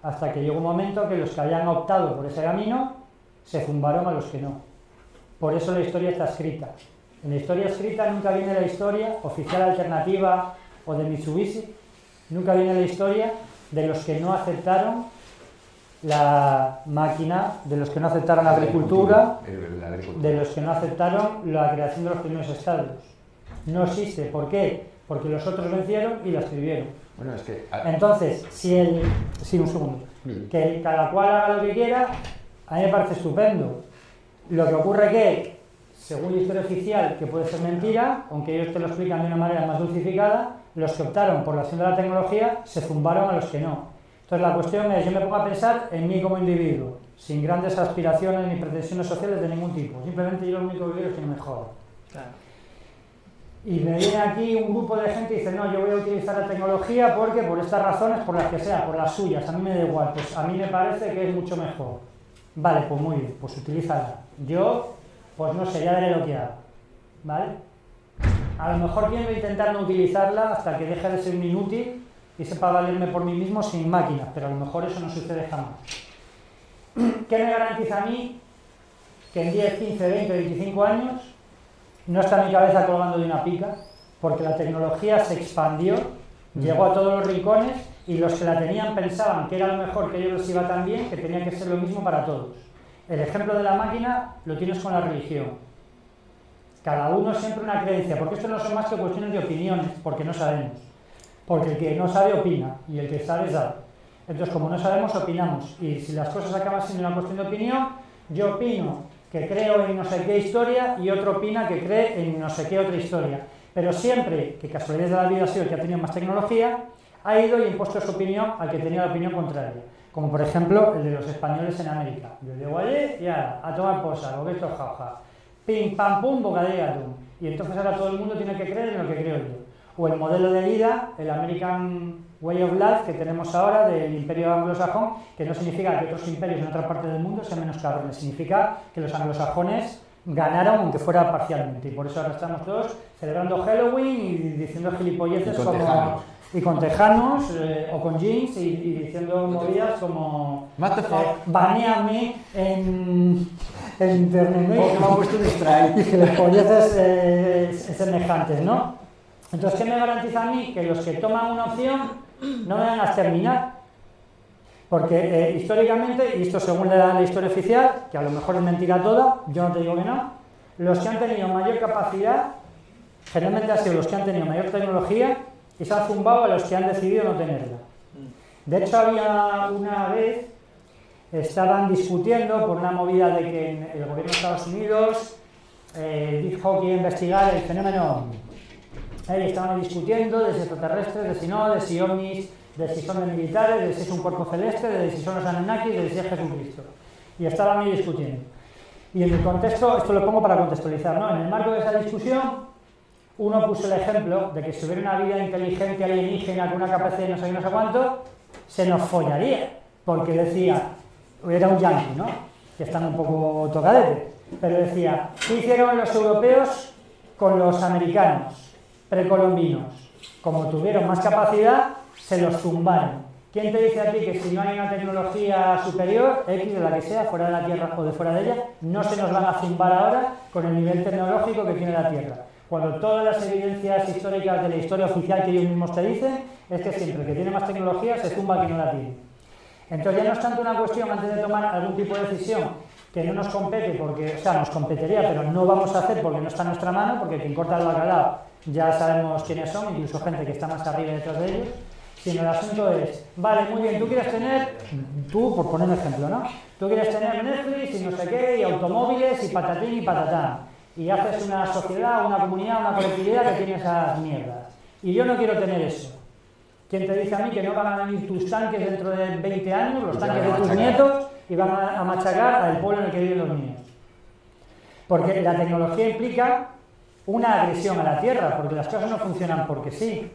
hasta que llegó un momento que los que habían optado por ese camino se zumbaron a los que no. Por eso la historia está escrita. En la historia escrita nunca viene la historia oficial alternativa o de Mitsubishi, nunca viene la historia de los que no aceptaron la máquina, de los que no aceptaron la agricultura, de los que no aceptaron la creación de los primeros estados. No existe. ¿Por qué? Porque los otros vencieron y la escribieron. Bueno, es que... Entonces, sí, un segundo. Que cada cual haga lo que quiera, a mí me parece estupendo. Lo que ocurre que, según la historia oficial, que puede ser mentira, aunque ellos te lo explican de una manera más dulcificada, los que optaron por la acción de la tecnología se zumbaron a los que no. Entonces la cuestión es, yo me pongo a pensar en mí como individuo, sin grandes aspiraciones ni pretensiones sociales de ningún tipo. Simplemente yo lo único que quiero es que no me jodan. Claro. Y me viene aquí un grupo de gente y dice: no, yo voy a utilizar la tecnología porque por estas razones, por las que sea, por las suyas, a mí me da igual, pues a mí me parece que es mucho mejor. Vale, pues muy bien, pues utilízala. Yo, pues no sé, ya veré lo que hago. ¿Vale? A lo mejor quiero intentar no utilizarla hasta que deje de ser un inútil y sepa valerme por mí mismo sin máquinas, pero a lo mejor eso no sucede jamás. ¿Qué me garantiza a mí que en 10, 15, 20, 25 años no está mi cabeza colgando de una pica? Porque la tecnología se expandió, llegó a todos los rincones, y los que la tenían pensaban que era lo mejor, que a ellos les iba tan bien, que tenía que ser lo mismo para todos. El ejemplo de la máquina lo tienes con la religión. Cada uno siempre una creencia, porque esto no son más que cuestiones de opiniones, porque no sabemos. Porque el que no sabe opina, y el que sabe sabe. Entonces, como no sabemos, opinamos. Y si las cosas acaban siendo una cuestión de opinión, yo opino que creo en no sé qué historia y otro opina que cree en no sé qué otra historia. pero siempre, que casualidad de la vida ha sido el que ha tenido más tecnología, ha ido y impuesto su opinión al que tenía la opinión contraria. Como por ejemplo el de los españoles en América. Yo llego allí y a tomar por saco, que esto es jauja. Pim, pam, pum, bocadillo de atún. Y entonces ahora todo el mundo tiene que creer en lo que creo yo. O el modelo de vida, el American Way of Life que tenemos ahora del imperio anglosajón, que no significa que otros imperios en otra parte del mundo sean menos cabrones, significa que los anglosajones ganaron aunque fuera parcialmente. Y por eso ahora estamos todos celebrando Halloween y diciendo gilipolleces como... Y con tejanos o con jeans y diciendo movidas como baneame en internet porque me han puesto un strike y gilipolleces semejantes, ¿no? Entonces, ¿qué me garantiza a mí? Que los que toman una opción no me van a exterminar. Porque históricamente, y esto según la historia oficial, que a lo mejor es mentira toda, yo no te digo que no, los que han tenido mayor capacidad, generalmente han sido los que han tenido mayor tecnología y se han zumbado a los que han decidido no tenerla. De hecho, había una vez, estaban discutiendo por una movida de que el gobierno de Estados Unidos dijo que iba a investigar el fenómeno. Estaban discutiendo de si extraterrestres, de si no, de si ovnis, de si son militares, de si es un cuerpo celeste, de si son los Anunnakis, de si es Jesucristo. Y estaban ahí discutiendo. Y en el contexto, esto lo pongo para contextualizar, ¿no? En el marco de esa discusión, uno puso el ejemplo de que si hubiera una vida inteligente alienígena con una capacidad de no sé qué, no sé cuánto, se nos follaría. Porque decía, era un yanqui, ¿no? Que están un poco tocadetes. Pero decía, ¿qué hicieron los europeos con los americanos precolombinos? Como tuvieron más capacidad, se los zumbaron. ¿Quién te dice a ti que si no hay una tecnología superior, X de la que sea, fuera de la Tierra o de fuera de ella, no se nos van a zumbar ahora con el nivel tecnológico que tiene la Tierra? Cuando todas las evidencias históricas de la historia oficial que ellos mismos te dicen, es que siempre que tiene más tecnología se zumba que no la tiene. Entonces ya no es tanto una cuestión antes de tomar algún tipo de decisión que no nos compete, porque, o sea, nos competiría, pero no vamos a hacer porque no está en nuestra mano, porque quien corta el bacalao ya sabemos quiénes son, incluso gente que está más arriba detrás de ellos, sino el asunto es, vale, muy bien, tú quieres tener, tú, por poner un ejemplo, ¿no? Tú quieres tener Netflix y no sé qué, y automóviles y patatín y patatán, y haces una sociedad, una comunidad, una colectividad que tiene esas mierdas. Y yo no quiero tener eso. ¿Quién te dice a mí que no van a venir tus tanques dentro de 20 años, los tanques de tus nietos, y van a machacar al pueblo en el que viven los míos? Porque la tecnología implica una agresión a la Tierra, porque las cosas no funcionan porque sí.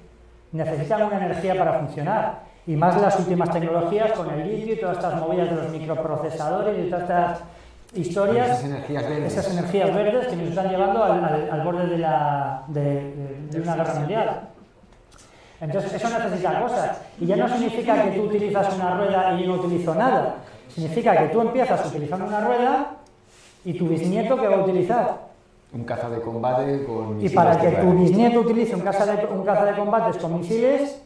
Necesitan una energía para funcionar. Y más las últimas tecnologías con el litio y todas estas movidas de los microprocesadores y todas estas historias, esas energías verdes que nos están llevando al borde de una guerra mundial. Entonces eso necesita cosas. Y ya no significa que tú utilizas una rueda y yo no utilizo nada. Significa que tú empiezas utilizando una rueda y tu bisnieto ¿qué va a utilizar? Un caza de combate con misiles. Y para que tu bisnieto utilice un caza de combates con misiles,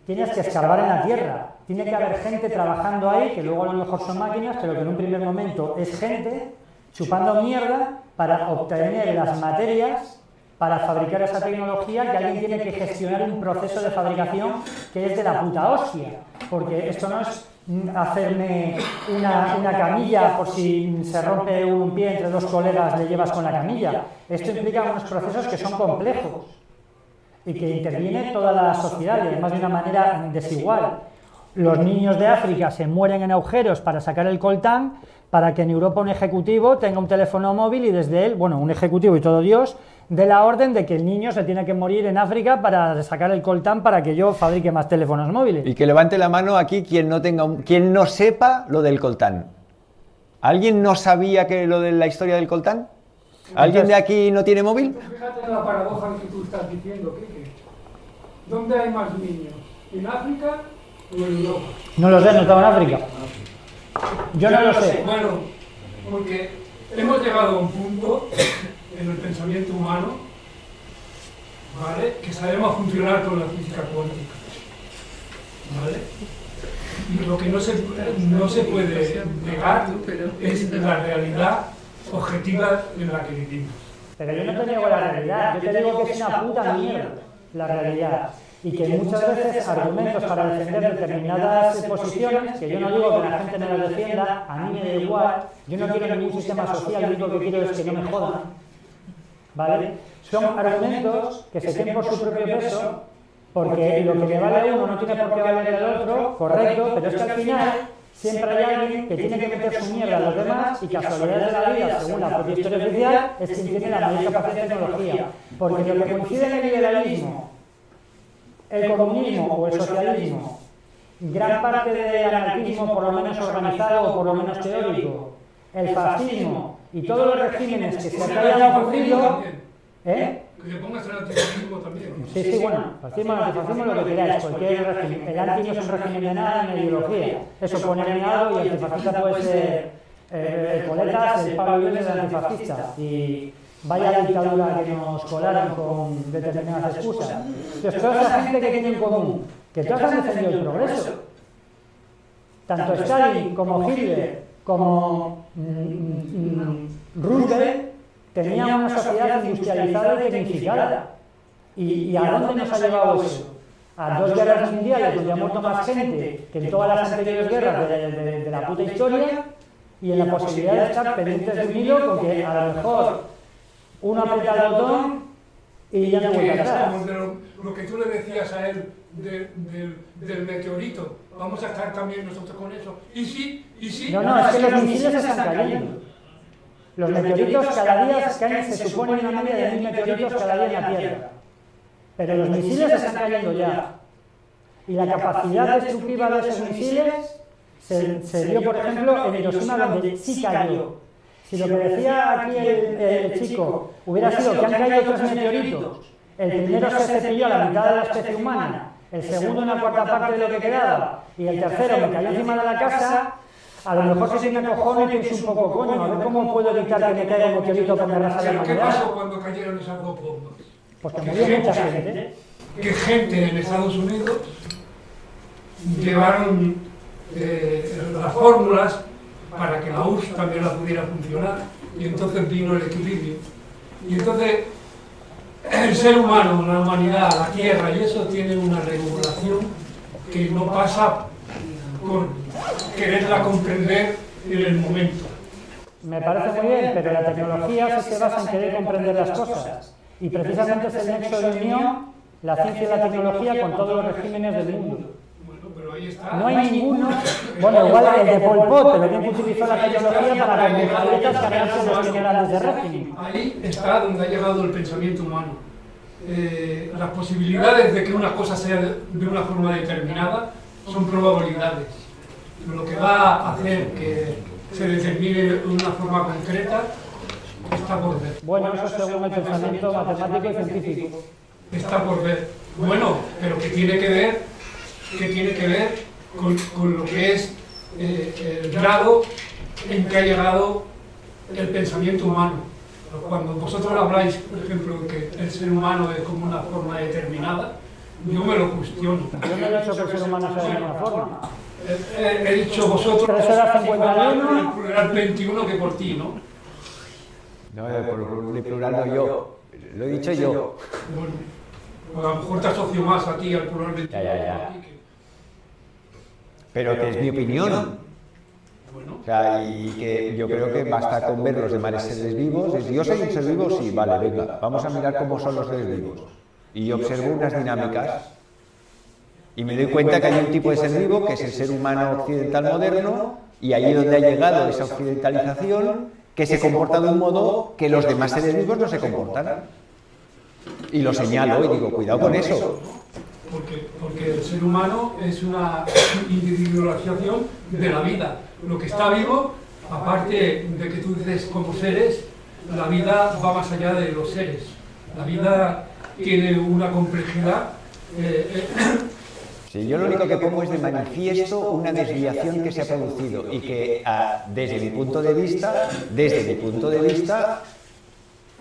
tienes que escarbar en la tierra. Tiene que haber gente trabajando ahí, que luego a lo mejor son máquinas, pero que en un primer momento es gente chupando mierda para obtener las materias para fabricar esa tecnología, que alguien tiene que gestionar un proceso de fabricación que es de la puta hostia. Porque esto no es hacerme una camilla por si se rompe un pie entre dos colegas, le llevas con la camilla. Esto implica unos procesos que son complejos y que interviene toda la sociedad y además de una manera desigual. Los niños de África se mueren en agujeros para sacar el coltán, para que en Europa un ejecutivo tenga un teléfono móvil y desde él, bueno, un ejecutivo y todo Dios, dé la orden de que el niño se tiene que morir en África para sacar el coltán para que yo fabrique más teléfonos móviles. Y que levante la mano aquí quien no sepa lo del coltán. ¿Alguien no sabía que lo de la historia del coltán? ¿Alguien de aquí no tiene móvil? Fíjate en la paradoja que tú estás diciendo, Kike. ¿Dónde hay más niños? ¿En África o en Europa? No lo sé, no estaba en África. Yo no lo sé. Bueno, porque hemos llegado a un punto en el pensamiento humano, ¿vale?, que sabemos funcionar con la física cuántica, ¿vale? Y lo que no se puede negar es la realidad objetiva en la que vivimos. Pero yo no te niego la realidad, yo te digo que es una puta mierda la realidad. Y que muchas veces argumentos para defender determinadas posiciones, que yo no digo que la gente no las defienda, a mí me da igual, yo no quiero ningún sistema social, lo único que quiero es que no me jodan. ¿vale? Son argumentos que se tienen por su propio peso, porque lo que le vale a uno no tiene por qué valer al otro, correcto, pero es que al final siempre hay alguien que tiene que meter su mierda a los demás y casualidades de la vida, según la propia historia oficial, es quien tiene la mayor capacidad de tecnología. Porque lo que coincide en el liberalismo, el comunismo o el socialismo, gran parte del anarquismo por lo menos organizado o por lo menos teórico, el fascismo y todos los regímenes que se hayan ocurrido, que le pongas el antifascismo también. Sí, bueno, fascismo, antifascismo, lo que queráis, cualquier régimen. El anti no es un régimen de nada en la ideología. Eso pone algo y antifascista puede ser el Coletas, el Pablo Iglesias es antifascista. Y vaya dictadura que nos colaron con determinadas excusas. Entonces, toda esa gente que tiene en común, que todos han defendido el progreso. Tanto Stalin como Hitler, como Roosevelt, tenía una sociedad industrializada y tecnificada. ¿Y a dónde nos ha llevado eso? A 2 guerras mundiales donde ha muerto más gente que en todas las anteriores guerras de la puta historia, y en la posibilidad de estar pendientes de un hilo con que a lo mejor uno aprieta el botón y ya no vuelve atrás. Lo que tú le decías a él del meteorito, vamos a estar también nosotros con eso. ¿Y sí? ¿Y sí? No, es que los misiles están cayendo. Los meteoritos cada día caen, se supone una media de 1000 meteoritos cada día en la Tierra. Pero los misiles están cayendo ya. Y la capacidad destructiva de esos misiles se dio, por ejemplo, en Hiroshima, donde sí cayó. Si lo que decía aquí el chico hubiera sido que han caído 3 meteoritos, el primero se cepilló a la mitad de la especie humana, el segundo una cuarta parte de lo que quedaba, y el tercero me cayó encima de la casa, a lo mejor si tiene cojones y pienso un poco, coño, a ver cómo puedo evitar que me caiga un meteorito que me arrasa la humanidad. ¿Qué pasó cuando cayeron esas 2 bombas? Pues que murió mucha gente. Que gente en Estados Unidos llevaron las fórmulas para que la URSS también la pudiera funcionar, y entonces vino el equilibrio. Y entonces el ser humano, la humanidad, la Tierra y eso tiene una regulación que no pasa por quererla comprender en el momento. Me parece muy bien, pero la tecnología se basa en querer comprender las cosas. Y precisamente es el nexo de unión, la ciencia y la tecnología, con todos los regímenes del mundo. No hay ninguno, bueno, igual el de Pol Pot, pero tiene que utilizar la tecnología para que los atletas cargarse los generales de régimen. Ahí está donde ha llegado el pensamiento humano. Las posibilidades de que una cosa sea de una forma determinada son probabilidades. Lo que va a hacer que se determine de una forma concreta está por ver. Bueno, eso según el pensamiento matemático y científico. Está por ver. Bueno, pero que tiene que ver con lo que es el grado en que ha llegado el pensamiento humano. Cuando vosotros habláis, por ejemplo, de que el ser humano es como una forma determinada, yo me lo cuestiono. Yo no he dicho que el ser humano sea de una forma. He dicho vosotros 3 horas 51, el plural 21 que por ti, ¿no? No, por plural no yo. Lo he dicho yo. Bueno, pues a lo mejor te asocio más a ti al plural 21. Ya. Pero que es mi opinión. O sea, y que yo creo que basta con ver los demás seres vivos. Yo soy un ser vivo, sí, vale, venga, vamos a mirar cómo son los seres vivos. Y observo unas dinámicas. Y me doy cuenta que hay un tipo de ser vivo, que es el ser humano occidental moderno, y ahí donde ha llegado esa occidentalización, que se comporta de un modo que los demás seres vivos no se comportan. Y lo señalo y digo, cuidado con eso. Porque el ser humano es una individualización de la vida. Lo que está vivo, aparte de que tú dices como seres, la vida va más allá de los seres. La vida tiene una complejidad. Sí, yo lo único que pongo es de manifiesto una desviación que se ha producido y que desde mi punto de vista,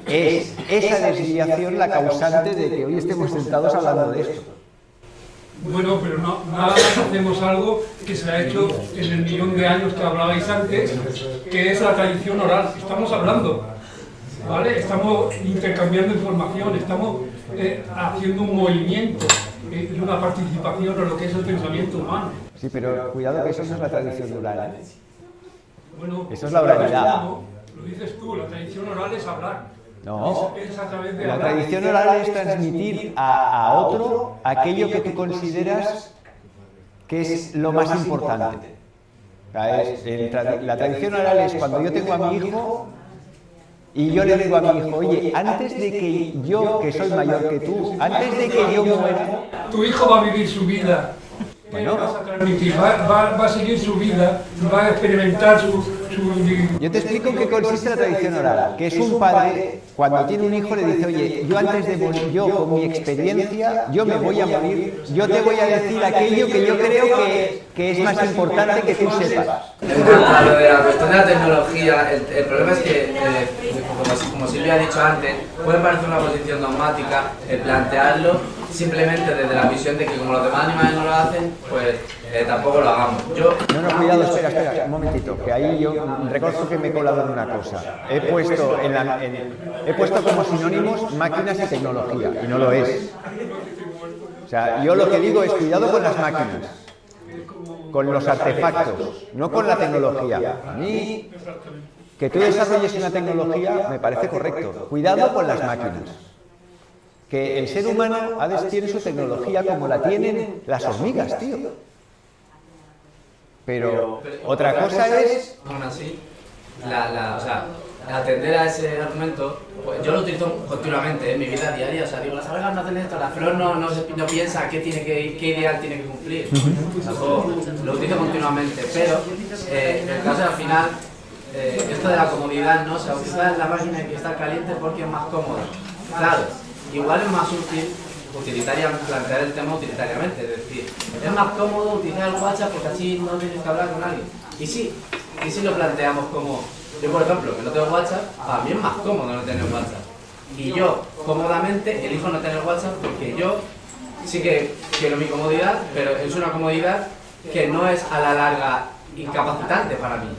es esa desviación la causante de que hoy estemos sentados hablando de esto. Bueno, pero nada más hacemos algo que se ha hecho en el millón de años que hablabais antes, que es la tradición oral. Estamos hablando, ¿vale? Estamos intercambiando información, estamos haciendo un movimiento y una participación en lo que es el pensamiento humano. Sí, pero cuidado que eso no es la tradición oral, ¿eh? Bueno, eso es la oralidad. Lo dices tú, la tradición oral es hablar. No, Es a través de la hablar. tradición oral es transmitir a otro aquello que tú consideras que es lo más importante. La tradición oral es cuando yo tengo a mi hijo y yo le digo a mi hijo, oye, antes de que yo, que soy mayor que tú, antes de que yo muera... Tu hijo va a vivir su vida. Bueno, va a seguir su vida, va a experimentar su... yo te explico en qué consiste la tradición oral, que es un padre, cuando tiene un hijo le dice, oye, yo antes de morir, yo con mi experiencia, yo me voy a morir, yo te voy a decir aquello que yo creo que es más importante que tú sepas. En cuanto a lo de la cuestión de la tecnología, el problema es que, como Silvia ha dicho antes, puede parecer una posición dogmática el plantearlo simplemente desde la visión de que como los demás animales no lo hacen, pues tampoco lo hagamos. No, cuidado, espera, un momentito, que ahí yo reconozco que me he colado en una cosa. He puesto como sinónimos máquinas y tecnología, y no lo es. O sea, yo lo que digo es cuidado con las máquinas, con los artefactos, no con la tecnología. A mí, que tú desarrolles una tecnología me parece correcto. Cuidado con las máquinas. Que el ser humano tiene su tecnología como la tienen las hormigas, tío. Pero otra cosa es... Aún así, o sea, atender a ese argumento, pues yo lo utilizo continuamente en mi vida diaria. O sea, digo, las abejas no hacen esto, la flor no piensa qué ideal tiene que cumplir. O sea, lo utilizo continuamente, pero en el caso al final, esto de la comodidad, ¿no? O sea, utilizar la máquina que está caliente porque es más cómodo. Claro, igual es más útil plantear el tema utilitariamente, es decir, es más cómodo utilizar el WhatsApp porque así no tienes que hablar con alguien. Y sí lo planteamos como, yo por ejemplo, que no tengo WhatsApp, para mí es más cómodo no tener WhatsApp. Y yo, cómodamente, elijo no tener WhatsApp porque yo sí que quiero mi comodidad, pero es una comodidad que no es a la larga incapacitante para mí,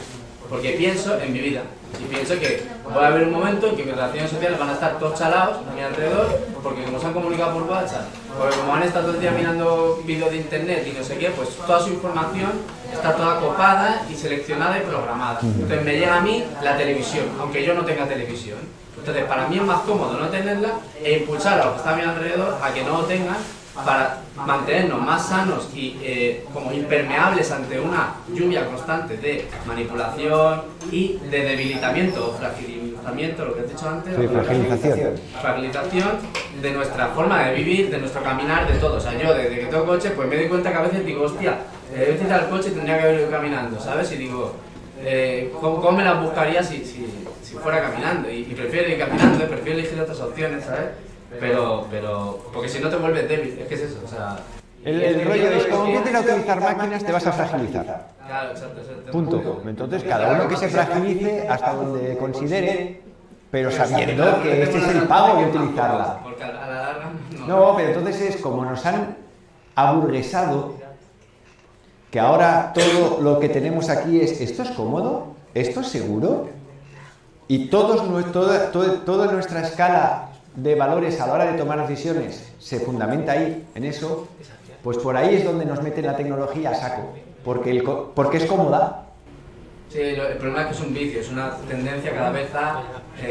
porque pienso en mi vida. Y pienso que va a haber un momento en que mis relaciones sociales van a estar todos chalados a mi alrededor, porque como se han comunicado por WhatsApp, porque como han estado todo el día mirando vídeos de internet y no sé qué, pues toda su información está toda copada y seleccionada y programada. Entonces me llega a mí la televisión, aunque yo no tenga televisión. Entonces para mí es más cómodo no tenerla e impulsar a los que están a mi alrededor a que no lo tengan, para mantenernos más sanos y como impermeables ante una lluvia constante de manipulación y de debilitamiento o fragilizamiento, lo que he dicho antes, sí, fragilización de nuestra forma de vivir, de nuestro caminar, de todo. O sea, yo desde que tengo coche, pues me doy cuenta que a veces digo, hostia, he utilizado el coche y tendría que haber ido caminando, ¿sabes? Y digo, ¿cómo me las buscaría si fuera caminando? Y prefiero ir caminando, prefiero elegir otras opciones, ¿sabes? Pero, porque si no te vuelves débil, es que es eso, o sea... El rollo es, como empieces a utilizar máquinas, te vas a fragilizar. Claro, exacto. Punto. Entonces, cada uno que se fragilice hasta donde considere, pero sabiendo que este es el pago de utilizarla. Porque a la larga... No, pero entonces es como nos han aburguesado, que ahora todo lo que tenemos aquí es, ¿esto es cómodo? ¿Esto es seguro? Y toda nuestra escala de valores a la hora de tomar decisiones se fundamenta ahí, en eso, pues por ahí es donde nos meten la tecnología a saco, porque es cómoda. Sí, el problema es que es un vicio, es una tendencia cada vez a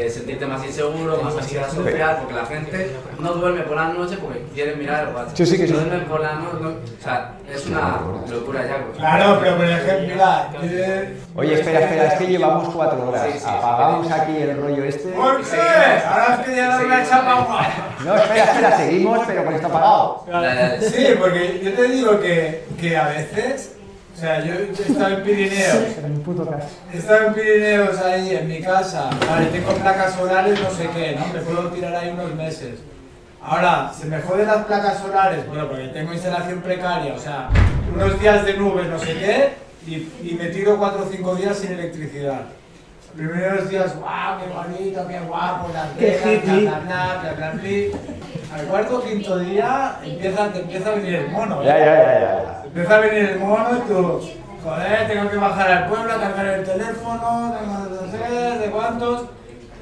sentirte más inseguro, más ansiedad social, porque la gente no duerme por la noche porque quieren mirar el WhatsApp. Sí, sí que sí. No duermen por la noche, o sea, es una locura ya. Claro, pero por ejemplo, mira... Oye, espera, es que llevamos 4 horas. Sí. Apagamos aquí el rollo este. ¿Por qué? Ahora es que ya no me ha chapa. No, espera, seguimos, pero con esto apagado. Sí, porque yo te digo que a veces... O sea, yo he estado en Pirineos. He estado en Pirineos ahí en mi casa. Vale, tengo placas solares, no sé qué, ¿no? Me puedo tirar ahí unos meses. Ahora, se me joden las placas solares, bueno, porque tengo instalación precaria, o sea, unos días de nubes, no sé qué, y me tiro 4 o 5 días sin electricidad. Los primeros días, guau, qué bonito, qué guapo, las velas, al cuarto o quinto día te empieza a venir el mono. Ya. Empieza a venir el mono y tú, joder, tengo que bajar al pueblo a cargar el teléfono, tengo no sé de cuántos.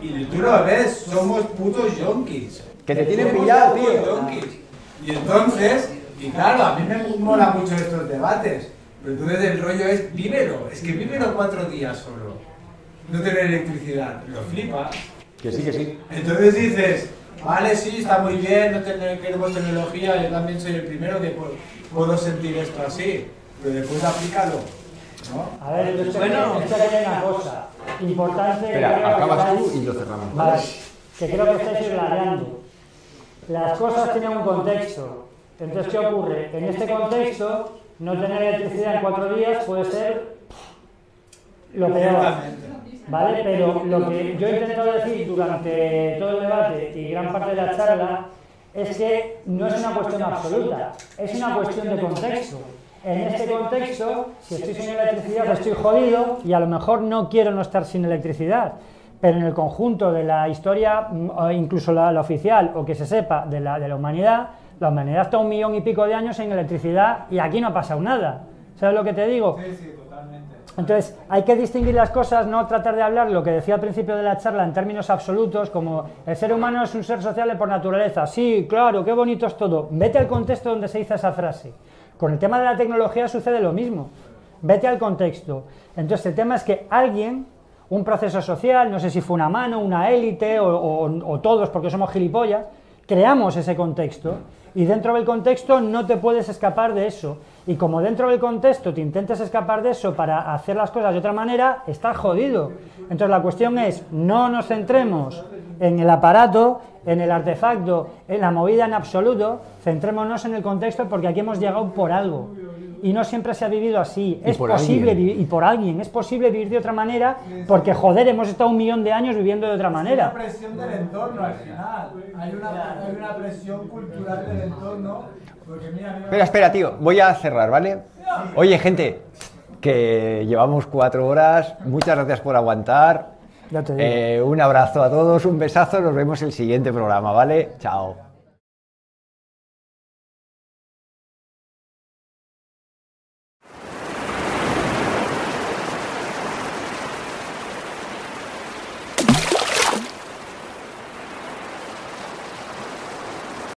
Y tú lo ves, somos putos yonkis. Que te tienen pillado, tío. Y entonces, y claro, a mí me mola mucho estos debates. Pero entonces el rollo es, vívelo. Es que vívelo 4 días solo. No tener electricidad. Lo flipas. Que sí, que sí. Entonces dices, vale, sí, está muy bien, no queremos tecnología, yo también soy el primero que puedo sentir esto así, pero después aplícalo, ¿no? A ver, bueno, es que hay una cosa importante. Espera, acabas tú y lo cerramos. Vale, que creo que estáis irradiando. Las cosas tienen un contexto. Entonces, ¿qué ocurre? En este contexto, no tener electricidad en 4 días puede ser lo peor. ¿Vale? Pero lo que yo he intentado decir durante todo el debate y gran parte de la charla es que no es una cuestión absoluta, es una cuestión de contexto. En este contexto, si estoy sin electricidad, estoy jodido y a lo mejor no quiero no estar sin electricidad. Pero en el conjunto de la historia, incluso la oficial, o que se sepa de la humanidad está 1 millón y pico de años sin electricidad y aquí no ha pasado nada. ¿Sabes lo que te digo? Sí, sí, totalmente. Entonces, hay que distinguir las cosas, no tratar de hablar lo que decía al principio de la charla en términos absolutos, como el ser humano es un ser sociable por naturaleza. Sí, claro, qué bonito es todo. Vete al contexto donde se dice esa frase. Con el tema de la tecnología sucede lo mismo. Vete al contexto. Entonces, el tema es que alguien, un proceso social, no sé si fue una mano, una élite o todos, porque somos gilipollas, creamos ese contexto. Y dentro del contexto no te puedes escapar de eso. Y como dentro del contexto te intentes escapar de eso para hacer las cosas de otra manera, estás jodido. Entonces la cuestión es, no nos centremos en el aparato, en el artefacto, en la movida en absoluto, centrémonos en el contexto porque aquí hemos llegado por algo. Y no siempre se ha vivido así. Es posible vivir, y por alguien, es posible vivir de otra manera porque, joder, hemos estado 1 millón de años viviendo de otra manera. Hay una presión del entorno al final. Hay una presión cultural del entorno. Porque mira, Espera, tío, voy a cerrar, ¿vale? Oye, gente, que llevamos 4 horas. Muchas gracias por aguantar. Ya te digo. Un abrazo a todos, un besazo. Nos vemos en el siguiente programa, ¿vale? Chao.